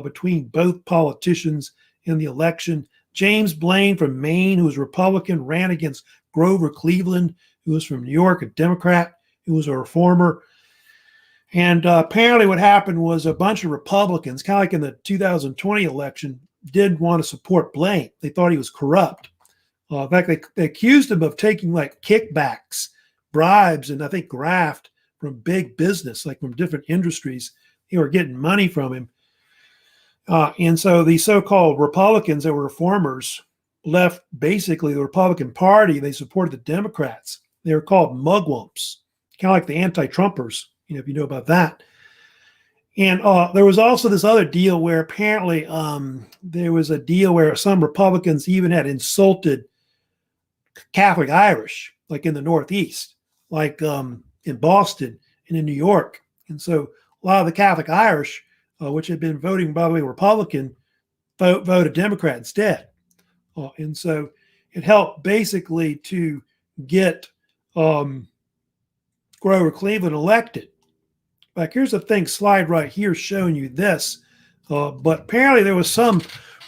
Speaker 1: between both politicians in the election. James Blaine from Maine, who was Republican, ran against Grover Cleveland, who was from New York, a Democrat, who was a reformer. And apparently what happened was a bunch of Republicans, kind of like in the 2020 election, didn't want to support Blaine. They thought he was corrupt. In fact, they accused him of taking like kickbacks, bribes, and I think graft from big business, like from different industries. They were getting money from him. And so the so-called Republicans that were reformers left basically the Republican Party. They supported the Democrats. They were called mugwumps, kind of like the anti-Trumpers, if you know about that. And there was also this other deal where apparently there was a deal where some Republicans even had insulted Catholic Irish, like in the Northeast, like in Boston and in New York. And so a lot of the Catholic Irish, which had been voting, by the way, Republican, voted Democrat instead. And so it helped basically to get Grover Cleveland elected. Like, here's the thing, slide right here showing you this. But apparently there was some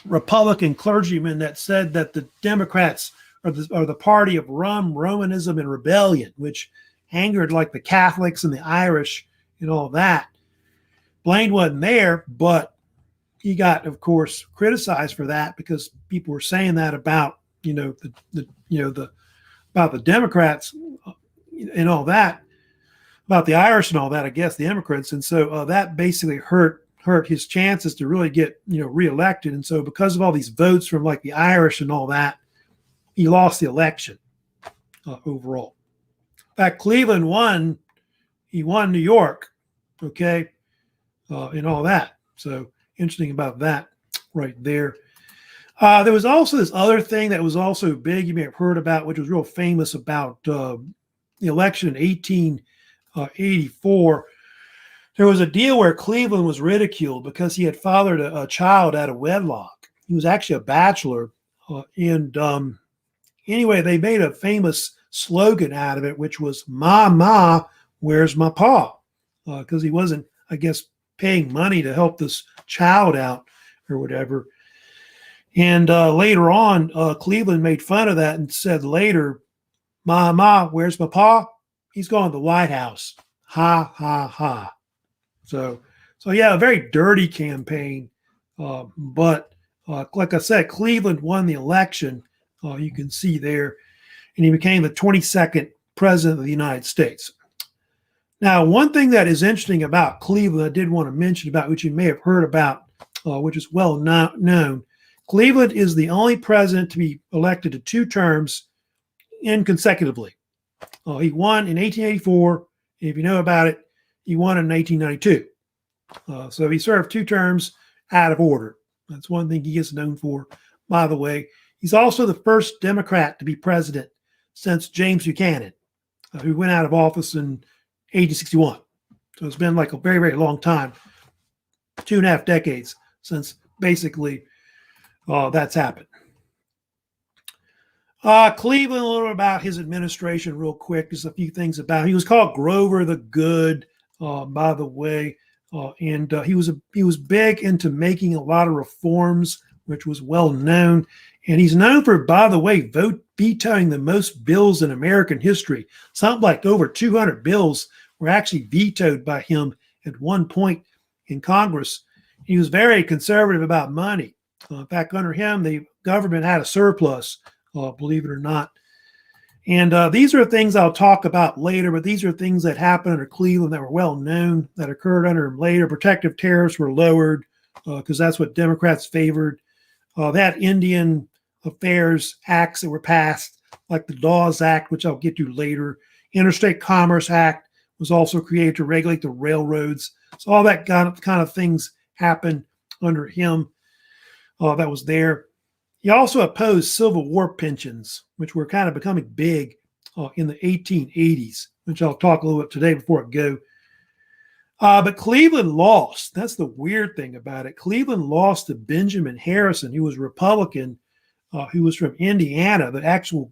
Speaker 1: Republican clergyman that said that the Democrats are the party of Romanism, and rebellion, which angered like the Catholics and the Irish and all that. Blaine wasn't there, but he got, of course, criticized for that because people were saying that about about the Democrats and all that, about the Irish and all that, I guess, the immigrants. And so that basically hurt his chances to really get, reelected. And so because of all these votes from like the Irish and all that, he lost the election overall. In fact, Cleveland won. He won New York, okay, and all that. So interesting about that right there. There was also this other thing that was also big you may have heard about, which was real famous about the election in 1884. There was a deal where Cleveland was ridiculed because he had fathered a child out of wedlock. He was actually a bachelor. Anyway, they made a famous slogan out of it, which was, "Ma, ma, where's my pa?" Because he wasn't, I guess, paying money to help this child out or whatever. And later on, Cleveland made fun of that and said later, "Ma, ma, where's my pa? He's going to the White House. Ha, ha, ha." So yeah, a very dirty campaign. But like I said, Cleveland won the election. You can see there. And he became the 22nd president of the United States. Now, one thing that is interesting about Cleveland, I did want to mention about, which you may have heard about, which is well known. Cleveland is the only president to be elected to 2 terms consecutively. He won in 1884. If you know about it, he won in 1892. So he served 2 terms out of order. That's one thing he is known for, by the way. He's also the first Democrat to be president since James Buchanan, who went out of office in 1861. So it's been like a very, very long time, 2.5 decades since basically that's happened. Cleveland, a little about his administration real quick. Just a few things about him. He was called Grover the Good, by the way. And he was big into making a lot of reforms, which was well known. And he's known for, by the way, vetoing the most bills in American history. Something like over 200 bills were actually vetoed by him at one point in Congress. He was very conservative about money. In fact, under him, the government had a surplus, believe it or not. And these are things I'll talk about later, but these are things that happened under Cleveland that were well known, that occurred under him later. Protective tariffs were lowered because that's what Democrats favored. That Indian Affairs Acts that were passed, like the Dawes Act, which I'll get to later. Interstate Commerce Act was also created to regulate the railroads. So all that kind of things happened under him that was there. He also opposed Civil War pensions, which were kind of becoming big in the 1880s, which I'll talk a little bit today before I go. But Cleveland lost. That's the weird thing about it. Cleveland lost to Benjamin Harrison, who was Republican, who was from Indiana, the actual,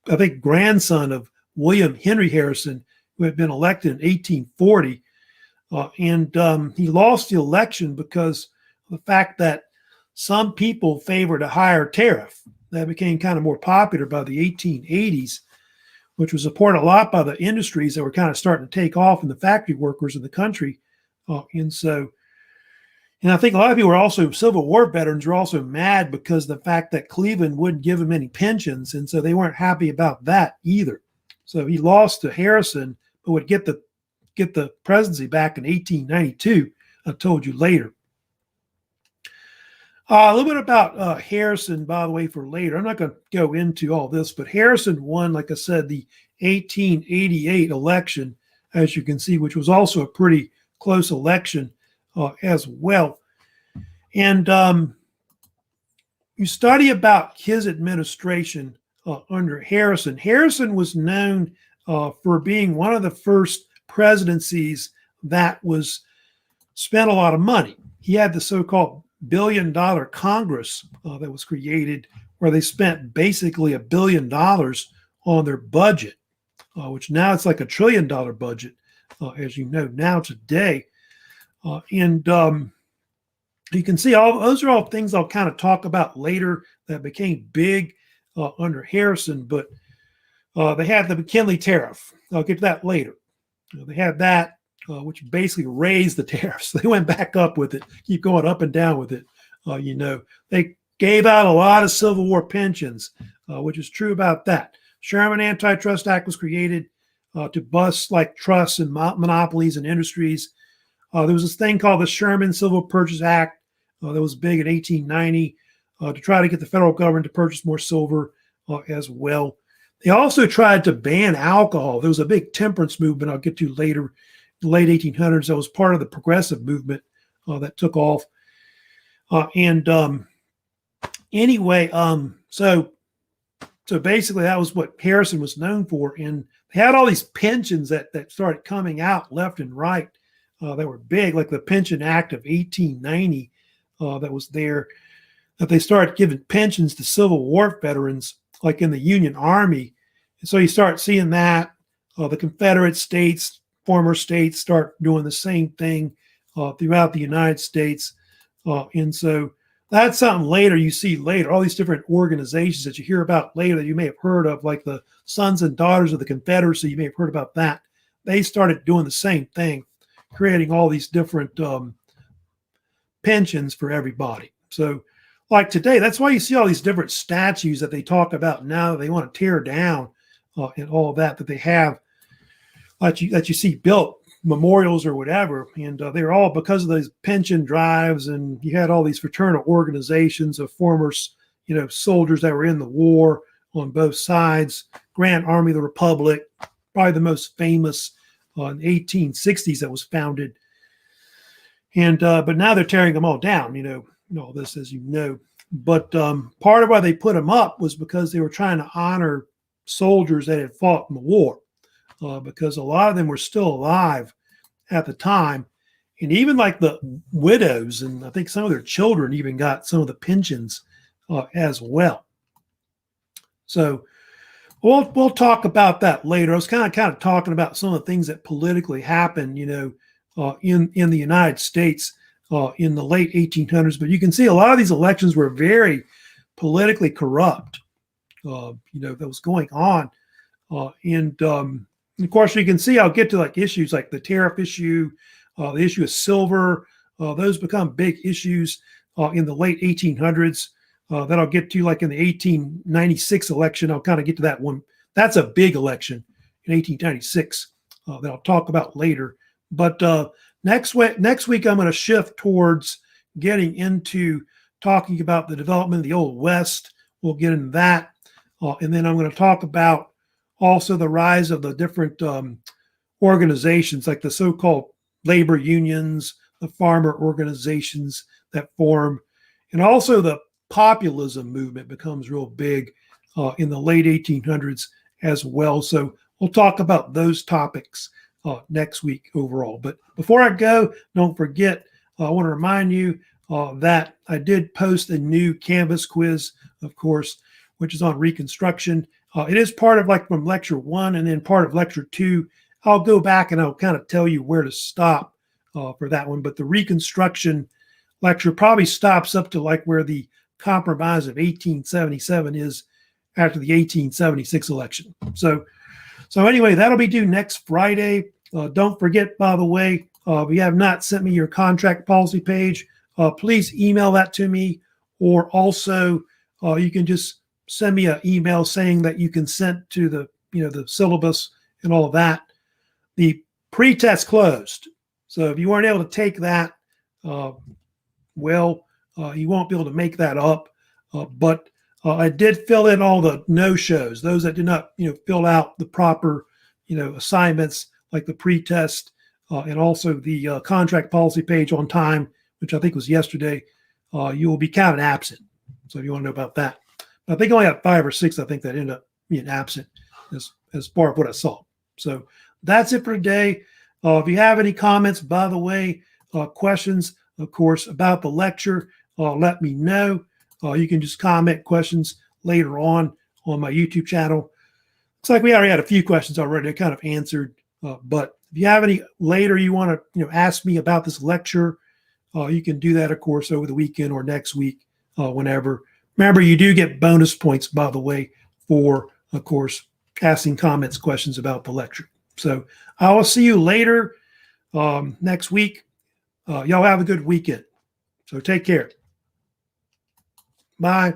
Speaker 1: I think, grandson of William Henry Harrison, who had been elected in 1840. And he lost the election because of the fact that some people favored a higher tariff. That became kind of more popular by the 1880s, which was supported a lot by the industries that were kind of starting to take off and the factory workers in the country. And I think a lot of people were also, Civil War veterans were also mad because of the fact that Cleveland wouldn't give them any pensions. And so they weren't happy about that either. So he lost to Harrison, but would get the presidency back in 1892. I told you later. A little bit about Harrison, by the way, for later. I'm not going to go into all this, but Harrison won, like I said, the 1888 election, as you can see, which was also a pretty close election as well. And you study about his administration under Harrison. Harrison was known for being one of the first presidencies that was spent a lot of money. He had the so-called $1 billion Congress that was created, where they spent basically $1 billion on their budget. which now it's like $1 trillion budget, as you know now today. And you can see all those are all things I'll kind of talk about later that became big under Harrison, but they had the McKinley tariff. I'll get to that later. They had that, which basically raised the tariffs. They went back up with it, keep going up and down with it. They gave out a lot of Civil War pensions, which is true about that. Sherman Antitrust Act was created to bust like trusts and monopolies and industries. There was this thing called the Sherman Civil Purchase Act that was big in 1890 to try to get the federal government to purchase more silver as well. They also tried to ban alcohol. There was a big temperance movement I'll get to later, the late 1800s. That was part of the progressive movement that took off. Anyway, so basically that was what Harrison was known for. And they had all these pensions that started coming out left and right that were big, like the Pension Act of 1890 that was there, that they started giving pensions to Civil War veterans, like in the Union Army. And so you start seeing that the Confederate states, former states, start doing the same thing throughout the United States. And so that's something later you see later, all these different organizations that you hear about later that you may have heard of, like the Sons and Daughters of the Confederacy. You may have heard about that. They started doing the same thing, creating all these different pensions for everybody. So like today, that's why you see all these different statues that they talk about now that they want to tear down and all of that they have that you see built, memorials or whatever. And they're all because of those pension drives. And you had all these fraternal organizations of former, soldiers that were in the war on both sides. Grand Army of the Republic, probably the most famous in the 1860s that was founded. And but now they're tearing them all down, all this, as you know. But part of why they put them up was because they were trying to honor soldiers that had fought in the war, because a lot of them were still alive at the time. And even like the widows, and I think some of their children even got some of the pensions as well. So we'll talk about that later. I was kind of talking about some of the things that politically happened, in the United States in the late 1800s. But you can see a lot of these elections were very politically corrupt, that was going on. And of course, you can see I'll get to like issues like the tariff issue, the issue of silver. Those become big issues in the late 1800s. That I'll get to like in the 1896 election. I'll kind of get to that one. That's a big election in 1896 that I'll talk about later. But next week, I'm going to shift towards getting into talking about the development of the Old West. We'll get into that. And then I'm going to talk about also the rise of the different organizations, like the so-called labor unions, the farmer organizations that form, and also the populism movement becomes real big in the late 1800s as well. So we'll talk about those topics next week overall. But before I go, don't forget, I want to remind you that I did post a new Canvas quiz, of course, which is on Reconstruction. It is part of like from lecture 1 and then part of lecture 2. I'll go back and I'll kind of tell you where to stop for that one. But the Reconstruction lecture probably stops up to like where the Compromise of 1877 is after the 1876 election. So anyway, that'll be due next Friday. Don't forget, by the way, if you have not sent me your contract policy page, please email that to me, or also you can just send me an email saying that you consent to the syllabus and all of that. The pretest closed. So if you weren't able to take that, you won't be able to make that up. But I did fill in all the no-shows, those that did not, fill out the proper, assignments like the pretest and also the contract policy page on time, which I think was yesterday. You will be counted absent. So if you want to know about that. But I think I only had 5 or 6, I think, that ended up being absent as far as what I saw. So that's it for today. If you have any comments, by the way, questions, of course, about the lecture, let me know. You can just comment questions later on my YouTube channel. Looks like we already had a few questions already. I kind of answered, but if you have any later you want to ask me about this lecture, you can do that, of course, over the weekend or next week, whenever. Remember, you do get bonus points, by the way, for, of course, asking comments, questions about the lecture. So I will see you later next week. Y'all have a good weekend. So take care. Bye.